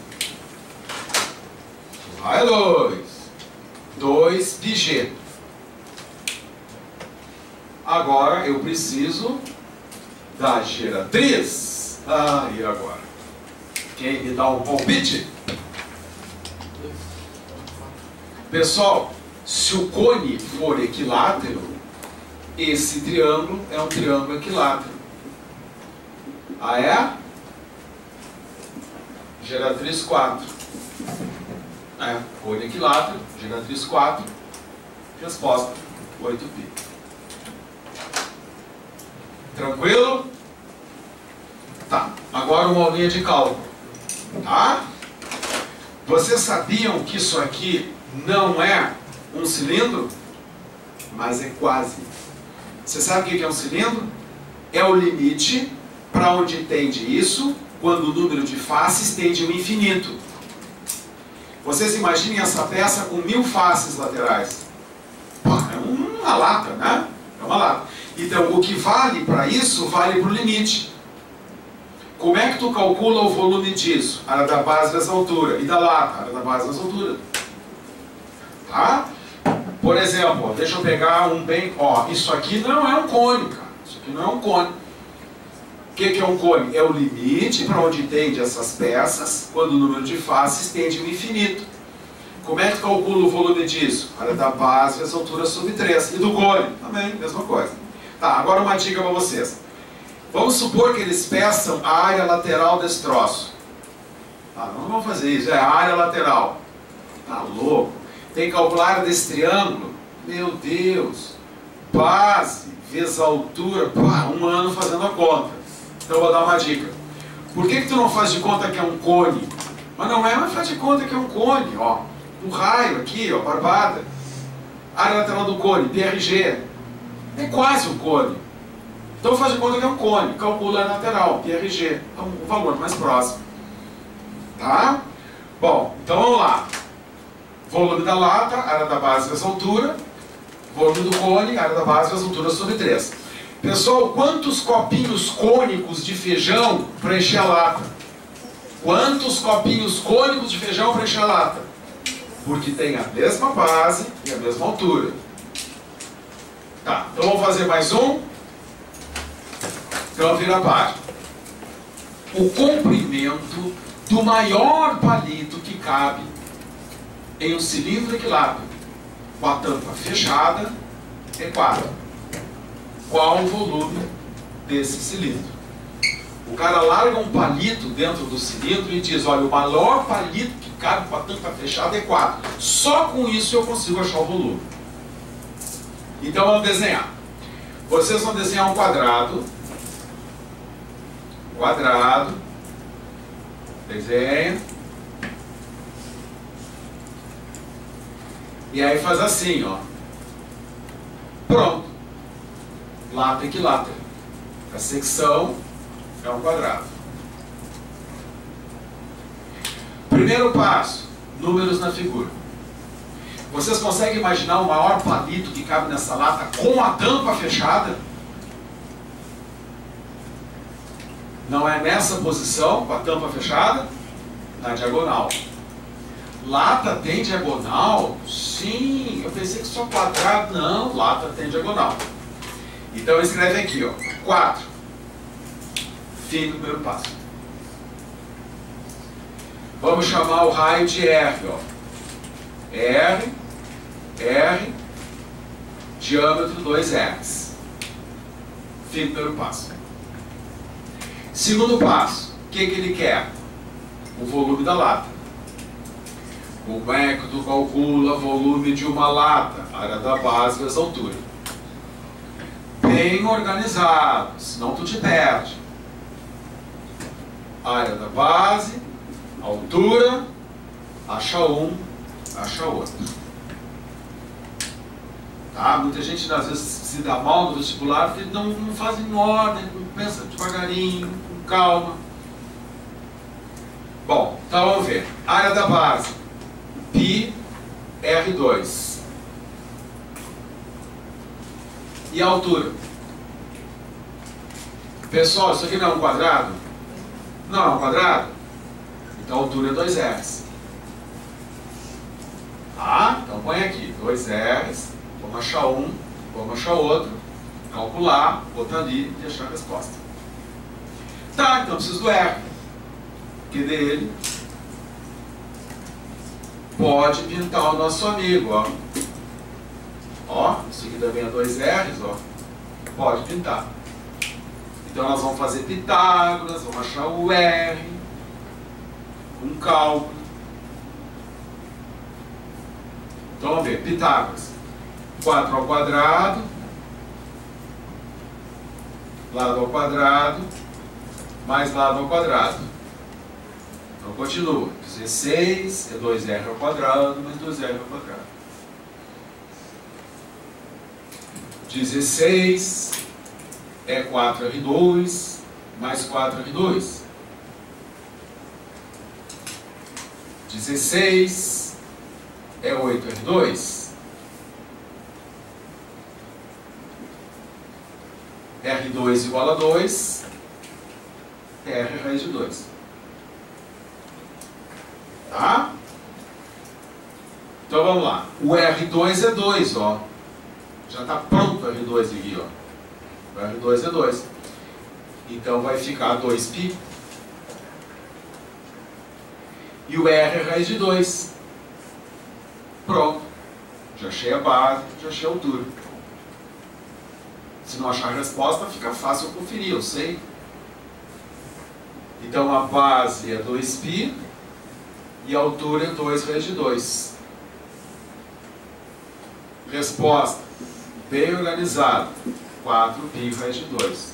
O raio é 2. 2πg. Agora eu preciso da geratriz. E agora? Quem me dá um palpite? Pessoal, se o cone for equilátero, esse triângulo é um triângulo equilátero. Ah, é? Geratriz 4. Cone equilátero, geratriz 4. Resposta, 8π. Tranquilo? Tá, agora uma aulinha de cálculo. Tá? Vocês sabiam que isso aqui não é um cilindro? Mas é quase. Você sabe o que é um cilindro? É o limite para onde tende isso, quando o número de faces tende ao infinito. Vocês imaginem essa peça com 1000 faces laterais. É uma lata, né? É uma lata. Então, o que vale para isso, vale para o limite. Como é que tu calcula o volume disso? Área da base vezes a altura. E da lata? Área da base vezes a altura. Tá? Por exemplo, ó, deixa eu pegar um bem... Ó, isso aqui não é um cone, cara. Isso aqui não é um cone. O que é um cone? É o limite para onde tende essas peças, quando o número de faces tende ao infinito. Como é que calcula o volume disso? Área da base vezes a altura sobre 3. E do cone? Também, mesma coisa. Tá, agora uma dica para vocês. Vamos supor que eles peçam a área lateral desse troço. Não vamos fazer isso, é a área lateral. Tá louco? Tem que calcular a área desse triângulo? Meu Deus! Base vezes a altura, um ano fazendo a conta. Então eu vou dar uma dica. Por que tu não faz de conta que é um cone? Mas não é, mas faz de conta que é um cone, ó. Um raio aqui, ó, barbada. Área lateral do cone, πRG. É quase um cone. Então faz de conta que é um cone. Calcula a lateral, πRG. É um valor mais próximo. Tá? Bom, então vamos lá. Volume da lata, área da base vezes a altura. volume do cone, área da base, vezes altura sobre 3. Pessoal, quantos copinhos cônicos de feijão para encher a lata? Quantos copinhos cônicos de feijão para encher a lata? Porque tem a mesma base e a mesma altura. Tá, então vamos fazer mais um. Então vira a página. O comprimento do maior palito que cabe em um cilindro equilátero com a tampa fechada é 4. Qual o volume desse cilindro? O cara larga um palito dentro do cilindro e diz, olha, o maior palito que cabe com a tampa fechada é 4. Só com isso eu consigo achar o volume. Então vamos desenhar. Vocês vão desenhar um quadrado. Quadrado. Desenha. E aí faz assim, ó. Pronto. Lata equilátero. A secção é um quadrado. Primeiro passo, números na figura. Vocês conseguem imaginar o maior palito que cabe nessa lata com a tampa fechada? Não é nessa posição, com a tampa fechada? Na diagonal. Lata tem diagonal? Sim, eu pensei que só quadrado. Não, lata tem diagonal. Então escreve aqui, ó, 4. Fim do primeiro passo. Vamos chamar o raio de R, ó. R, diâmetro 2R. Fim do primeiro passo. Segundo passo, o que ele quer? O volume da lata. Como é que tu calcula o volume de uma lata? Área da base vezes altura. Bem organizado, senão tu te perde. Área da base, altura, acha um, acha outro. Tá? Muita gente às vezes se dá mal no vestibular porque não faz em ordem, pensa devagarinho, com calma. Bom, então vamos ver. Área da base, π R2. E a altura? Pessoal, isso aqui não é um quadrado? Não é um quadrado? Então a altura é 2R. Tá? Então põe aqui, 2R. Vamos achar um, vamos achar outro. Calcular, botar ali e achar a resposta. Tá, então preciso do R. Que dele pode pintar o nosso amigo, ó. Ó, isso aqui também é 2R's, ó. Pode pintar. Então nós vamos fazer Pitágoras, vamos achar o R, um cálculo. Então vamos ver, Pitágoras. 4 ao quadrado, lado ao quadrado, mais lado ao quadrado. Então continua. 16 é 2R ao quadrado, mais 2R ao quadrado. 16 é 4R2, mais 4R2. 16 é 8R2. R2 igual a 2, R raiz de 2. Tá? Então vamos lá. O R2 é 2, ó. Já está pronto o R2 aqui, ó. O R2 é 2. Então vai ficar 2π. E o R é raiz de 2. Pronto. Já achei a base, já achei a altura. Se não achar a resposta, fica fácil conferir, eu sei. Então a base é 2π e a altura é 2 raiz de 2. Resposta bem organizada, 4π raiz de 2.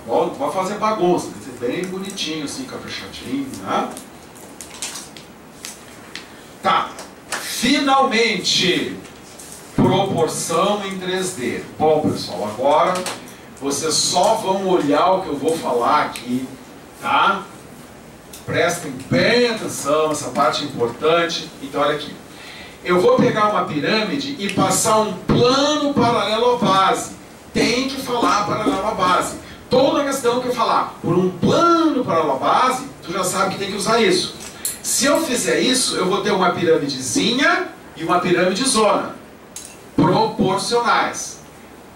Bom, não pode fazer bagunça, tem que ser bem bonitinho, assim, caprichadinho, né? Tá, finalmente, proporção em 3D. Bom, pessoal, agora vocês só vão olhar o que eu vou falar aqui, tá? Prestem bem atenção, essa parte é importante. Então, olha aqui. eu vou pegar uma pirâmide e passar um plano paralelo à base. Tem que falar paralelo à base. Toda questão que eu falar por um plano paralelo à base, tu já sabe que tem que usar isso. Se eu fizer isso, eu vou ter uma pirâmidezinha e uma pirâmide zona. Proporcionais.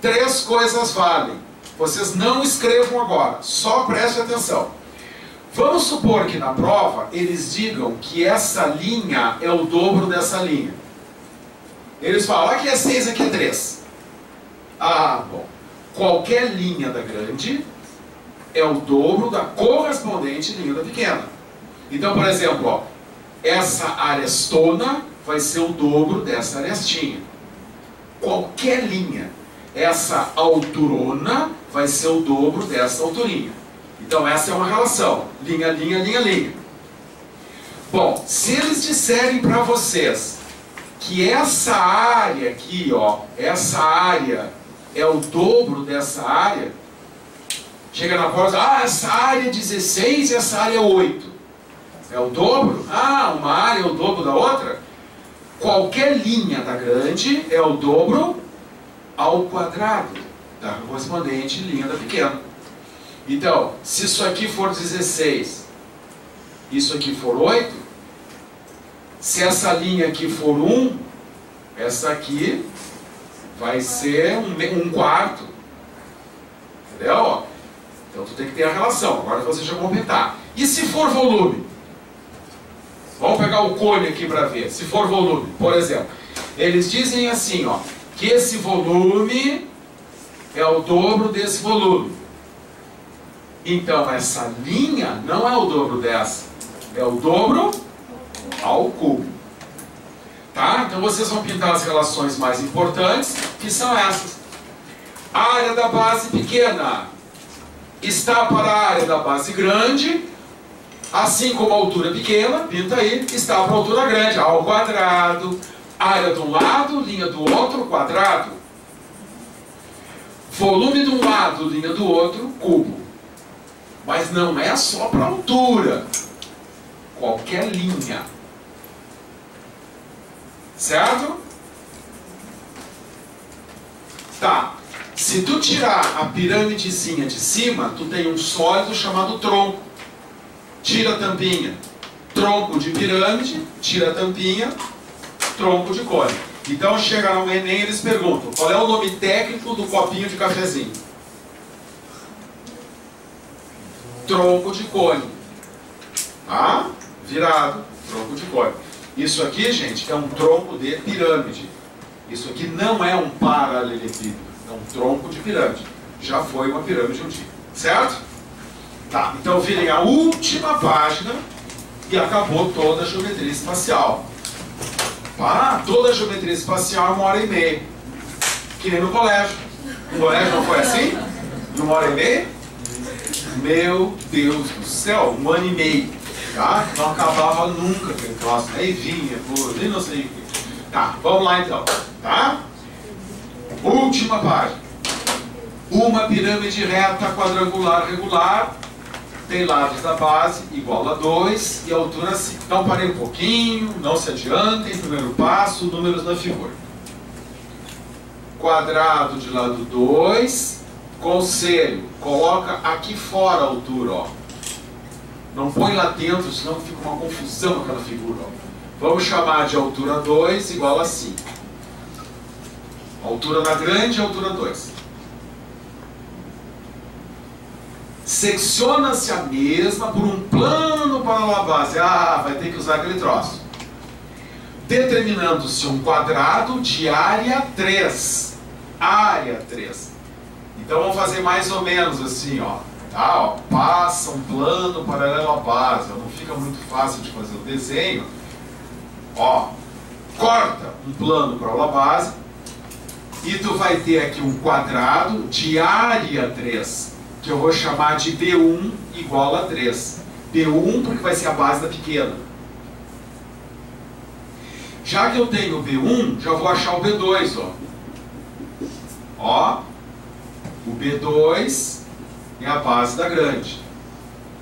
3 coisas valem. Vocês não escrevam agora, só prestem atenção. Vamos supor que na prova eles digam que essa linha é o dobro dessa linha. Eles falam, aqui é 6, aqui é 3. Ah, bom. Qualquer linha da grande é o dobro da correspondente linha da pequena. Então, por exemplo, ó, essa arestona vai ser o dobro dessa arestinha. Qualquer linha. Essa alturona vai ser o dobro dessa alturinha. Então essa é uma relação. Linha, linha, linha, linha. Bom, se eles disserem para vocês que essa área aqui, ó, essa área é o dobro dessa área, chega na prova e diz, essa área é 16 e essa área é 8. É o dobro? Uma área é o dobro da outra? Qualquer linha da grande é o dobro ao quadrado da correspondente linha da pequena. Então, se isso aqui for 16, isso aqui for 8, se essa linha aqui for 1, essa aqui vai ser um quarto. Entendeu? Então tu tem que ter a relação. Agora você já completar. E se for volume? Vamos pegar o cone aqui para ver. Se for volume, por exemplo, eles dizem assim, ó, que esse volume é o dobro desse volume. Então essa linha não é o dobro dessa, é o dobro ao cubo. Tá? Então vocês vão pintar as relações mais importantes, que são essas. A área da base pequena está para a área da base grande, assim como a altura pequena, pinta aí, está para a altura grande, ao quadrado. Área de um lado, linha do outro, quadrado. Volume de um lado, linha do outro, cubo. Mas não é só para altura. Qualquer linha. Certo? Tá. Se tu tirar a pirâmidezinha de cima, tu tem um sólido chamado tronco. Tira a tampinha. Tronco de pirâmide, tira a tampinha, tronco de cone. Então chega no Enem e eles perguntam, qual é o nome técnico do copinho de cafezinho? Tronco de cone. Tá? Virado, tronco de cone. Isso aqui, gente, é um tronco de pirâmide. Isso aqui não é um paralelepípedo, é um tronco de pirâmide. Já foi uma pirâmide um dia. Certo? Tá, então virem a última página e acabou toda a geometria espacial. Toda a geometria espacial é 1h30. Que nem no colégio. No colégio não foi assim? De 1h30? Meu Deus do céu, 1 ano e meio. Tá? Não acabava nunca aquele troço. Aí vinha, nem não sei o que. Tá, vamos lá então. Tá? Última página. Uma pirâmide reta quadrangular regular tem lados da base igual a 2 e a altura 5. Então parei um pouquinho, não se adiantem, primeiro passo, números na figura. Quadrado de lado 2, conselho, coloca aqui fora a altura, ó. Não põe lá dentro, senão fica uma confusão aquela figura, ó. Vamos chamar de altura 2 igual a 5. Altura na grande, altura 2. Secciona-se a mesma por um plano para a base. Vai ter que usar aquele troço. Determinando-se um quadrado de área 3. Área 3. Então vamos fazer mais ou menos assim, ó. Tá, ó. Passa um plano paralelo à base. Não fica muito fácil de fazer o desenho. Ó. Corta um plano para a base. E tu vai ter aqui um quadrado de área 3. Que eu vou chamar de B1 igual a 3. B1 porque vai ser a base da pequena. Já que eu tenho o B1, já vou achar o B2, ó. Ó, o B2 é a base da grande.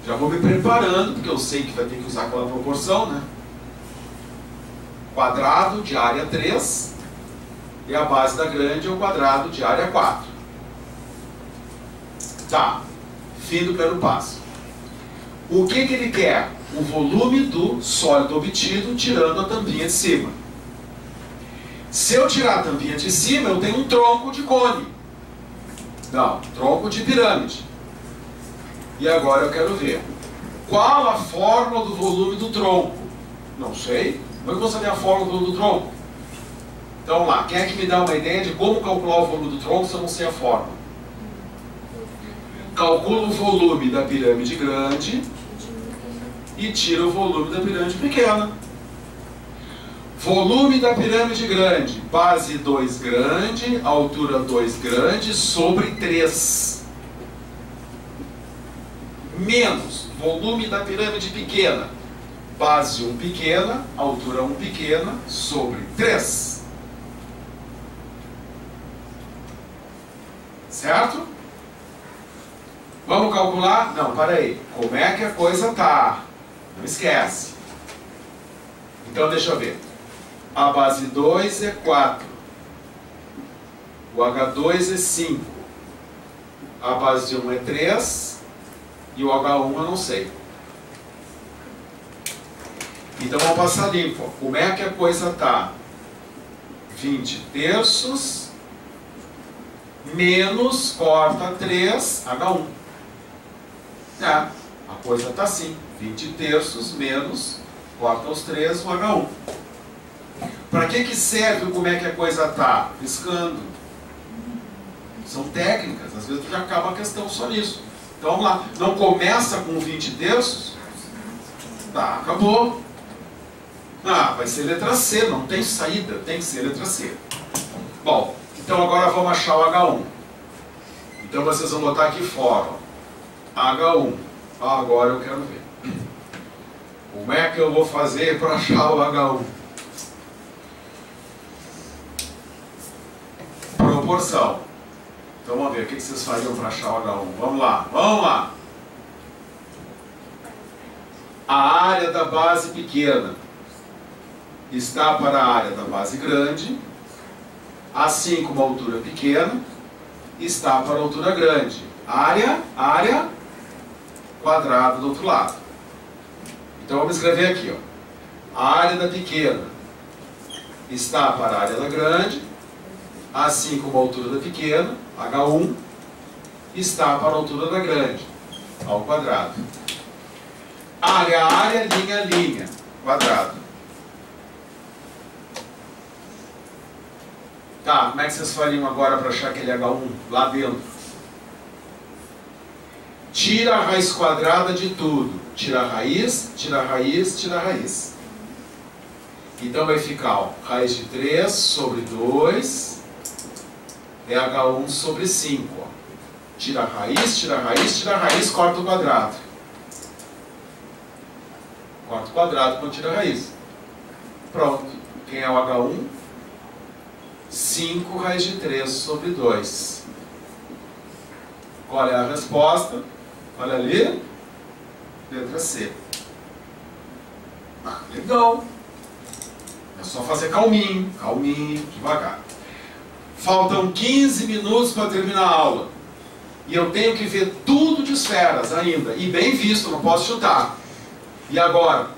Já vou me preparando, porque eu sei que vai ter que usar aquela proporção, né? quadrado de área 3 e a base da grande é o quadrado de área 4. Tá, fim do primeiro passo. O que ele quer? O volume do sólido obtido tirando a tampinha de cima. Se eu tirar a tampinha de cima, eu tenho um tronco de cone. Não, tronco de pirâmide. E agora eu quero ver. Qual a fórmula do volume do tronco? Não sei. Como é que eu vou saber a fórmula do volume do tronco? Então vamos lá. Quem é que me dá uma ideia de como calcular o volume do tronco se eu não sei a fórmula? Calcula o volume da pirâmide grande e tira o volume da pirâmide pequena. Volume da pirâmide grande, base 2 grande, altura 2 grande, sobre 3. Menos volume da pirâmide pequena, base 1 pequena, altura 1 pequena, sobre 3. Certo? Vamos calcular? Não, para aí. Como é que a coisa tá? Não esquece. Então deixa eu ver. A base 2 é 4. O H2 é 5. A base 1 é 3. E o H1 eu não sei. Então vamos passar limpo. Como é que a coisa tá? 20 terços menos corta 3 H1. A coisa tá assim. 20 terços menos corta os 3 o H1. Para que serve como é que a coisa tá? Piscando. São técnicas. Às vezes já acaba a questão só nisso. Então vamos lá. Não começa com 20 terços? Tá, acabou. Vai ser letra C. Não tem saída. Tem que ser letra C. Bom, então agora vamos achar o H1. Então vocês vão botar aqui fora. H1. Agora eu quero ver. Como é que eu vou fazer para achar o H1? Proporção. Então vamos ver o que vocês fariam para achar o H1. Vamos lá, vamos lá. A área da base pequena está para a área da base grande, assim como a altura pequena está para a altura grande. Área quadrado do outro lado. Então vamos escrever aqui, ó. A área da pequena está para a área da grande, assim como a altura da pequena, H1, está para a altura da grande, ao quadrado. Área, linha, quadrado. Tá, como é que vocês fariam agora para achar aquele H1 lá dentro? Tira a raiz quadrada de tudo. Tira a raiz, tira a raiz, tira a raiz. Então vai ficar, ó, raiz de 3 sobre 2 é H1 sobre 5. Ó. Tira a raiz, tira a raiz, tira a raiz, corta o quadrado. Corta o quadrado quando tira a raiz. Pronto. Quem é o H1? 5 raiz de 3 sobre 2. Qual é a resposta? Olha ali. Letra C. Legal. É só fazer calminho, calminho, devagar. Faltam 15 minutos para terminar a aula. E eu tenho que ver tudo de esferas ainda. E bem visto, não posso chutar. E agora?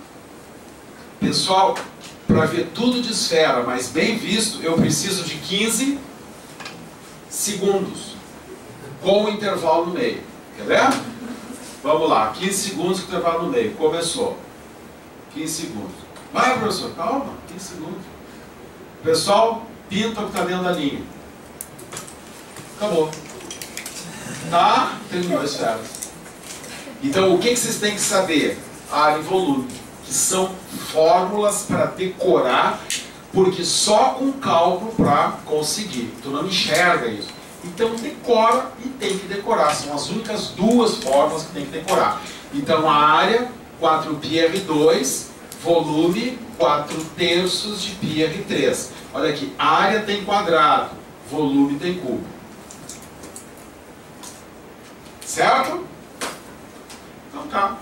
Pessoal, para ver tudo de esfera, mas bem visto, eu preciso de 15 segundos. Com o intervalo no meio. Quer ver? Vamos lá, 15 segundos com o intervalo no meio. Começou. 15 segundos. Vai, professor, calma, 15 segundos. Pessoal, pinta o que está dentro da linha. Acabou. Tá? Terminou as esferas. Então, o que vocês têm que saber? Área e volume. Que são fórmulas para decorar, porque só com cálculo para conseguir. Tu não enxerga isso. Então decora e tem que decorar. São as únicas duas fórmulas que tem que decorar. Então a área, 4πr2, volume, 4 terços de πr3. Olha aqui, área tem quadrado, volume tem cubo. Certo? Então tá.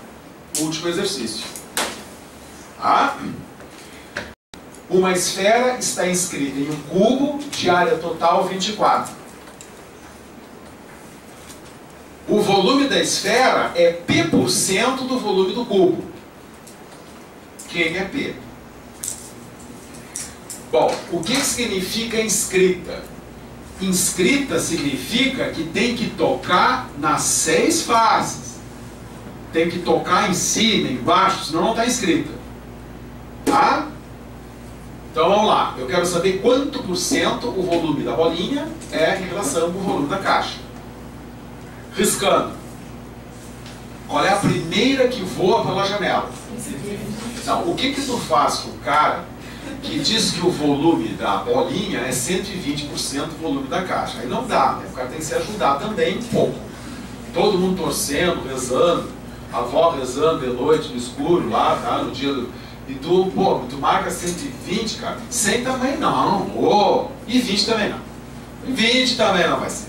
Último exercício. Tá? Uma esfera está inscrita em um cubo de área total 24. O volume da esfera é P% do volume do cubo. Quem é P? Bom, o que significa inscrita? Inscrita significa que tem que tocar nas 6 faces. Tem que tocar em cima, embaixo, senão não está inscrita. Tá? Então vamos lá. Eu quero saber quanto por cento o volume da bolinha é em relação ao volume da caixa. Riscando. Qual é a primeira que voa pela janela? Não, o que tu faz com o cara que diz que o volume da bolinha é 120% do volume da caixa? Aí não dá, né? O cara tem que se ajudar também um pouco. Todo mundo torcendo, rezando, a avó rezando de noite no escuro lá, tá? No dia do... E tu, pô, tu marca 120, cara. 100 também não. Oh, e 20 também não. E 20 também não vai ser.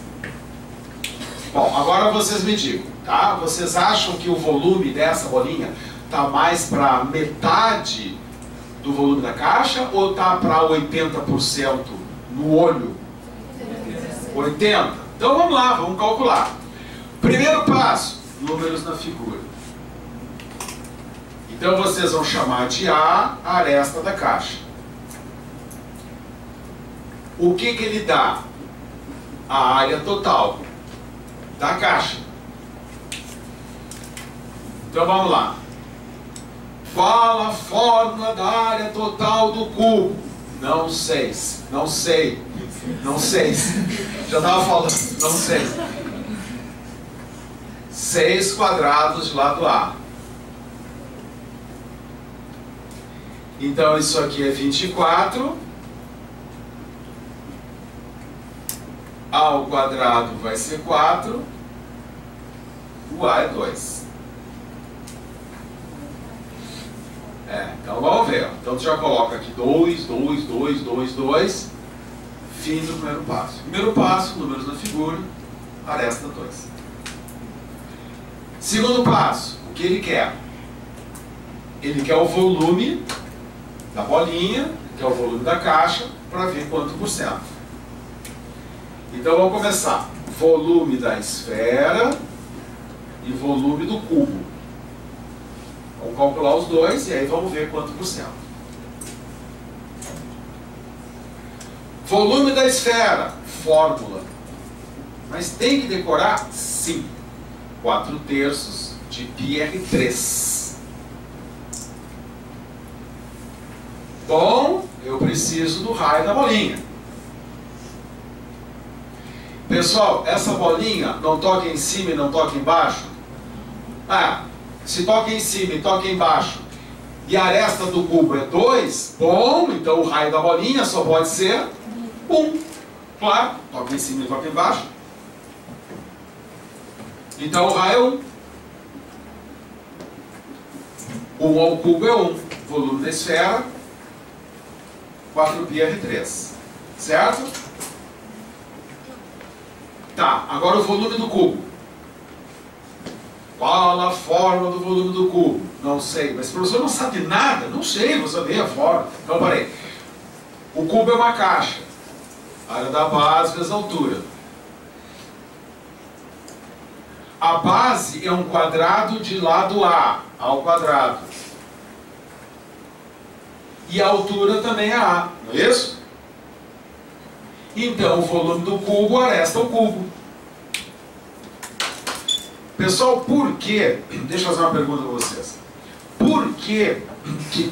Bom, agora vocês me digam, tá? Vocês acham que o volume dessa bolinha tá mais para metade do volume da caixa ou tá para 80% no olho? 80? Então vamos lá, vamos calcular. Primeiro passo, números na figura. Então vocês vão chamar de A a aresta da caixa. O que que ele dá? A área total da caixa. Então vamos lá. Qual a fórmula da área total do cubo? Não sei. Não sei. Não sei. Já estava falando. Não sei. 6 quadrados de lado A. Então isso aqui é 24. A ao quadrado vai ser 4. O A é 2. Então vamos ver. Então tu já coloca aqui 2, 2, 2, 2, 2. Fim do primeiro passo. Primeiro passo, números na figura, aresta 2. Segundo passo, o que ele quer? Ele quer o volume da bolinha, que é o volume da caixa, para ver quanto por cento. Então vamos começar. Volume da esfera e volume do cubo. Vamos calcular os dois e aí vamos ver quanto por cento. Volume da esfera, fórmula. Mas tem que decorar? Sim. 4/3 de πr3. Bom, eu preciso do raio da bolinha. Pessoal, essa bolinha não toca em cima e não toca embaixo? Se toca em cima e toca embaixo e a aresta do cubo é 2, bom, então o raio da bolinha só pode ser 1. Claro, toca em cima e toca embaixo. Então o raio é 1. 1 ao cubo é 1. Volume da esfera, 4πr3. Certo? Tá, agora o volume do cubo. Qual a fórmula do volume do cubo? Não sei, mas o professor não sabe nada. Não sei, vou saber a fórmula. Então, parei. O cubo é uma caixa. Área da base vezes a altura. A base é um quadrado de lado A ao quadrado. E a altura também é A, não é isso? Então, o volume do cubo aresta o cubo. Pessoal, por que, deixa eu fazer uma pergunta para vocês. Por que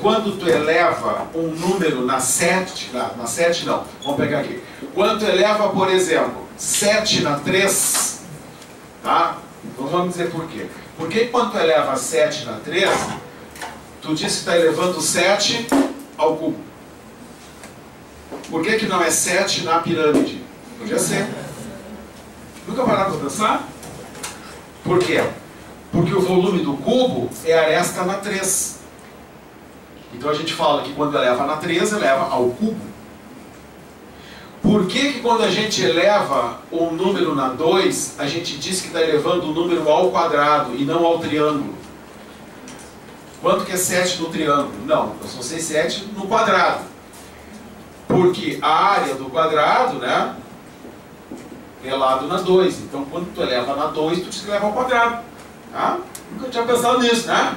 quando tu eleva um número na 7, na 7 não, vamos pegar aqui. Quando tu eleva, por exemplo, 7 na 3, tá? Então vamos dizer por quê. Por que quando tu eleva 7 na 3, tu diz que está elevando 7 ao cubo? Por que não é 7 na pirâmide? Podia ser. Nunca pararam para pensar? Por quê? Porque o volume do cubo é aresta na 3. Então a gente fala que quando eleva na 3, eleva ao cubo. Por que quando a gente eleva um número na 2, a gente diz que está elevando o número ao quadrado e não ao triângulo? Quanto que é 7 no triângulo? Não, eu só sei 7 no quadrado. Porque a área do quadrado, né, é elevado na 2. Então, quando tu eleva na 2, tu te eleva ao quadrado. Tá? Nunca tinha pensado nisso, né?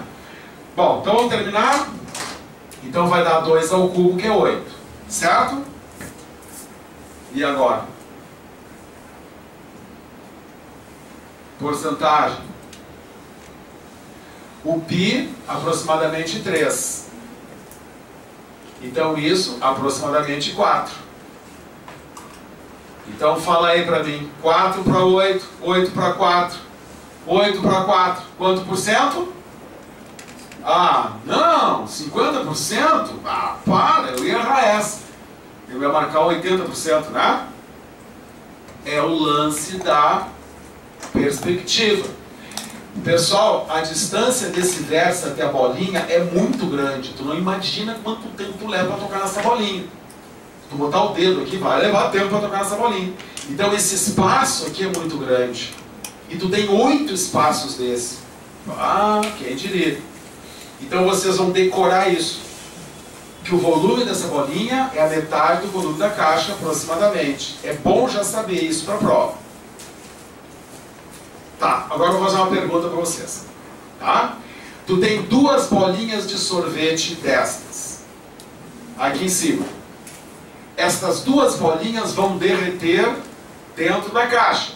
Bom, então vamos terminar? Então vai dar 2 ao cubo, que é 8. Certo? E agora? Porcentagem. O π, aproximadamente 3. Então isso, aproximadamente 4. Então fala aí pra mim. 4 para 8, 8 para 4, 8 para 4. Quanto por cento? Ah, não, 50%? Ah, para, eu ia errar essa. Eu ia marcar 80%, né? É o lance da perspectiva. Pessoal, a distância desse verso até a bolinha é muito grande. Tu não imagina quanto tempo tu leva para tocar nessa bolinha. Tu botar o dedo aqui, vai levar tempo para tocar nessa bolinha. Então esse espaço aqui é muito grande. E tu tem 8 espaços desse. Ah, quem diria. Então vocês vão decorar isso. Que o volume dessa bolinha é a metade do volume da caixa, aproximadamente. É bom já saber isso para a prova. Tá, agora eu vou fazer uma pergunta para vocês. Tá? Tu tem 2 bolinhas de sorvete destas. Aqui em cima. Estas 2 bolinhas vão derreter dentro da caixa.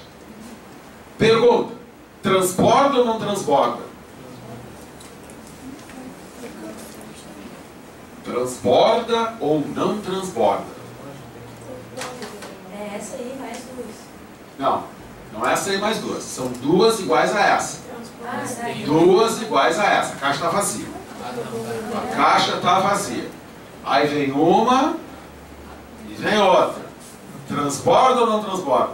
Pergunta. Transborda ou não transborda? Transborda ou não transborda? É essa aí mais 2. Não, não é essa aí mais 2. São 2 iguais a essa. Ah, tá. 2 iguais a essa. A caixa está vazia. A caixa está vazia. Aí vem uma e vem outra. Transborda ou não transborda?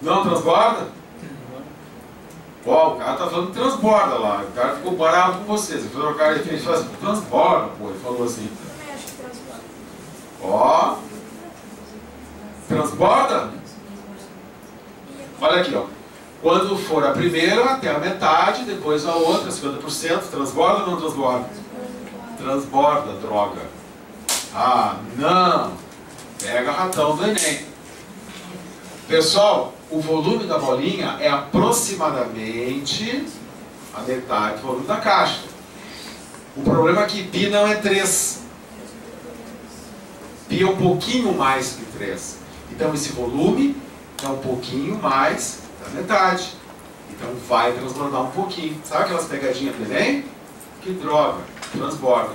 Não transborda? Ó, o cara tá falando que transborda lá. O cara ficou bravo com vocês. O cara fez assim, transborda, pô. Ele falou assim. Também acho que transborda. Ó. Transborda? Olha aqui, ó. Quando for a primeira, até a metade, depois a outra, 50%. Transborda ou não transborda? Transborda, droga. Ah, não. Pega ratão do Enem. Pessoal, o volume da bolinha é aproximadamente a metade do volume da caixa. O problema é que π não é 3. π é um pouquinho mais que 3. Então esse volume é um pouquinho mais da metade. Então vai transbordar um pouquinho. Sabe aquelas pegadinhas do Enem? Que droga, transborda.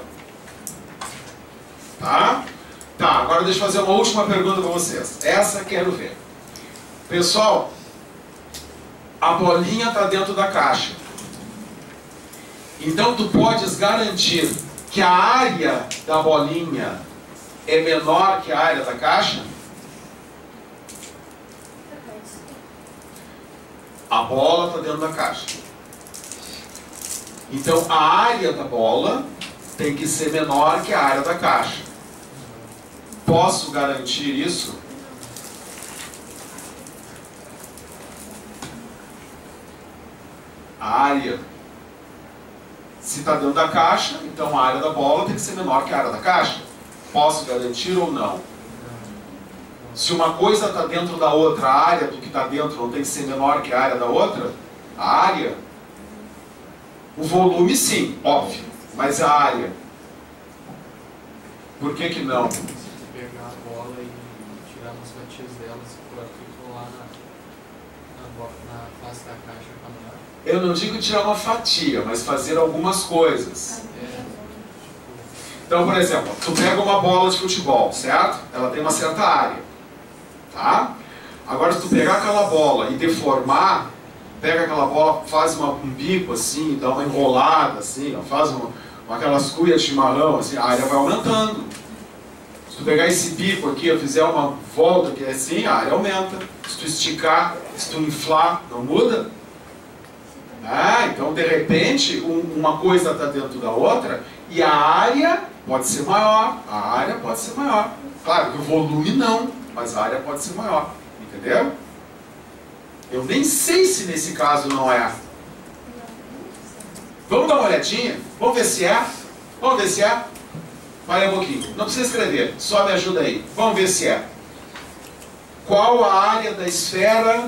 Tá? Tá, agora deixa eu fazer uma última pergunta para vocês. Essa quero ver. Pessoal, a bolinha está dentro da caixa. Então tu podes garantir que a área da bolinha é menor que a área da caixa? A bola está dentro da caixa. Então a área da bola tem que ser menor que a área da caixa. Posso garantir isso? A área, se está dentro da caixa, então a área da bola tem que ser menor que a área da caixa. Posso garantir ou não? Se uma coisa está dentro da outra, a área do que está dentro não tem que ser menor que a área da outra? A área? O volume sim, óbvio. Mas a área? Por que que não? Se pegar a bola e tirar umas fatias delas e colar na face da caixa para maior. Eu não digo tirar uma fatia, mas fazer algumas coisas. Então, por exemplo, tu pega uma bola de futebol, certo? Ela tem uma certa área, tá? Agora, se tu pegar aquela bola e deformar, pega aquela bola, faz um bico assim, dá uma enrolada assim, ó, faz aquelas cuias de chimarrão, assim, a área vai aumentando. Se tu pegar esse bico aqui, eu fizer uma volta que é assim, a área aumenta. Se tu esticar, se tu inflar, não muda? Ah, então de repente uma coisa está dentro da outra e a área pode ser maior. A área pode ser maior. Claro que o volume não, mas a área pode ser maior. Entendeu? Eu nem sei se nesse caso não é. Vamos dar uma olhadinha? Vamos ver se é? Vamos ver se é? Para um pouquinho. Não precisa escrever, só me ajuda aí. Vamos ver se é. Qual a área da esfera?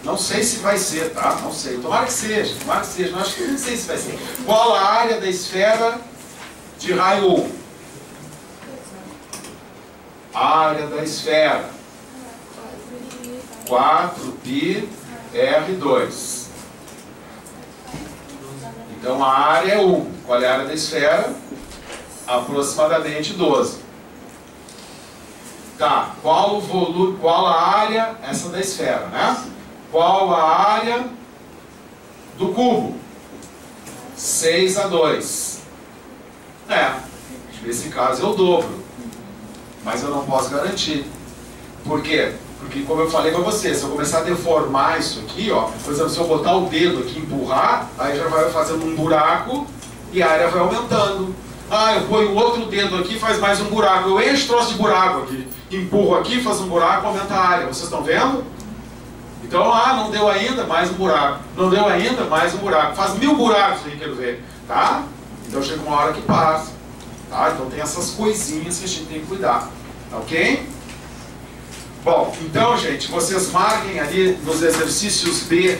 Não sei se vai ser, tá? Não sei. Tomara que seja, tomara que seja. Mas acho que não sei se vai ser. Qual a área da esfera de raio 1? Área da esfera. 4πr2. Então a área é 1. Qual é a área da esfera? Aproximadamente 12. Tá, qual o volume, qual a área, essa da esfera, né? Qual a área do cubo? 6/2. Nesse caso é o dobro. Mas eu não posso garantir. Por quê? Porque, como eu falei para você, se eu começar a deformar isso aqui, ó, por exemplo, se eu botar o dedo aqui e empurrar, aí já vai fazendo um buraco e a área vai aumentando. Ah, eu ponho outro dedo aqui, faz mais um buraco. Eu encho troço de buraco aqui. Empurro aqui, faz um buraco, aumenta a área. Vocês estão vendo? Então, não deu ainda, mais um buraco. Não deu ainda, mais um buraco. Faz 1000 buracos aí, quero ver. Tá? Então chega uma hora que passa. Tá? Então tem essas coisinhas que a gente tem que cuidar. Tá ok? Bom, então, gente, vocês marquem ali nos exercícios B,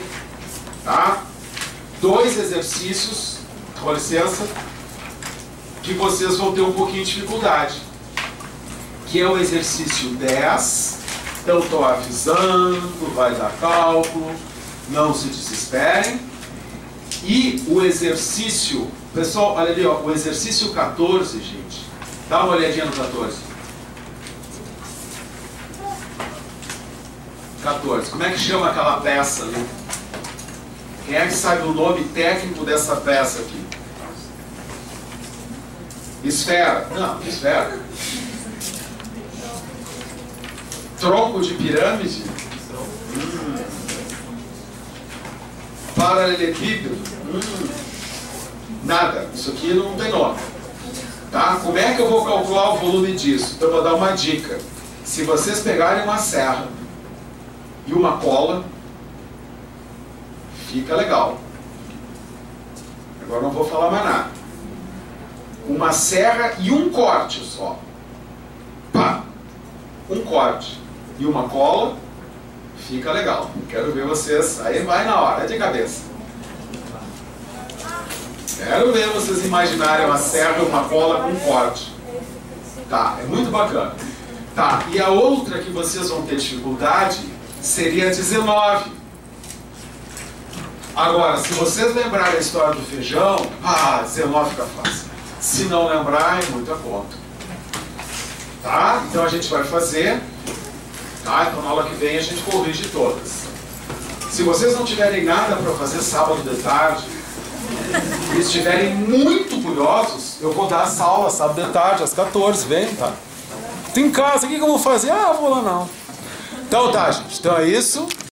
tá? 2 exercícios, com licença, que vocês vão ter um pouquinho de dificuldade. Que é o exercício 10. Então, estou avisando, vai dar cálculo, não se desesperem. E o exercício, pessoal, olha ali, ó, o exercício 14, gente. Dá uma olhadinha no 14. 14. Como é que chama aquela peça ali? Quem é que sabe o nome técnico dessa peça aqui? Esfera. Não, esfera. Tronco de pirâmide? Paralelepípedo? Nada. Isso aqui não tem nome. Tá? Como é que eu vou calcular o volume disso? Então eu vou dar uma dica. Se vocês pegarem uma serra e uma cola, fica legal. Agora não vou falar mais nada. Uma serra e um corte só. Pá! Um corte e uma cola, fica legal. Quero ver vocês. Aí vai na hora, é de cabeça. Quero ver vocês imaginarem uma serra e uma cola com um corte. Tá, é muito bacana. Tá, e a outra que vocês vão ter dificuldade seria 19. Agora, se vocês lembrarem a história do feijão, 19 fica fácil. Se não lembrar, é muita conta. Tá? Então a gente vai fazer. Tá? Então na aula que vem a gente corrige todas. Se vocês não tiverem nada para fazer sábado de tarde, e estiverem muito curiosos, eu vou dar essa aula sábado de tarde, às 14, vem, tá? Tem em casa, o que eu vou fazer? Vou lá não. Então tá, gente. Então é isso.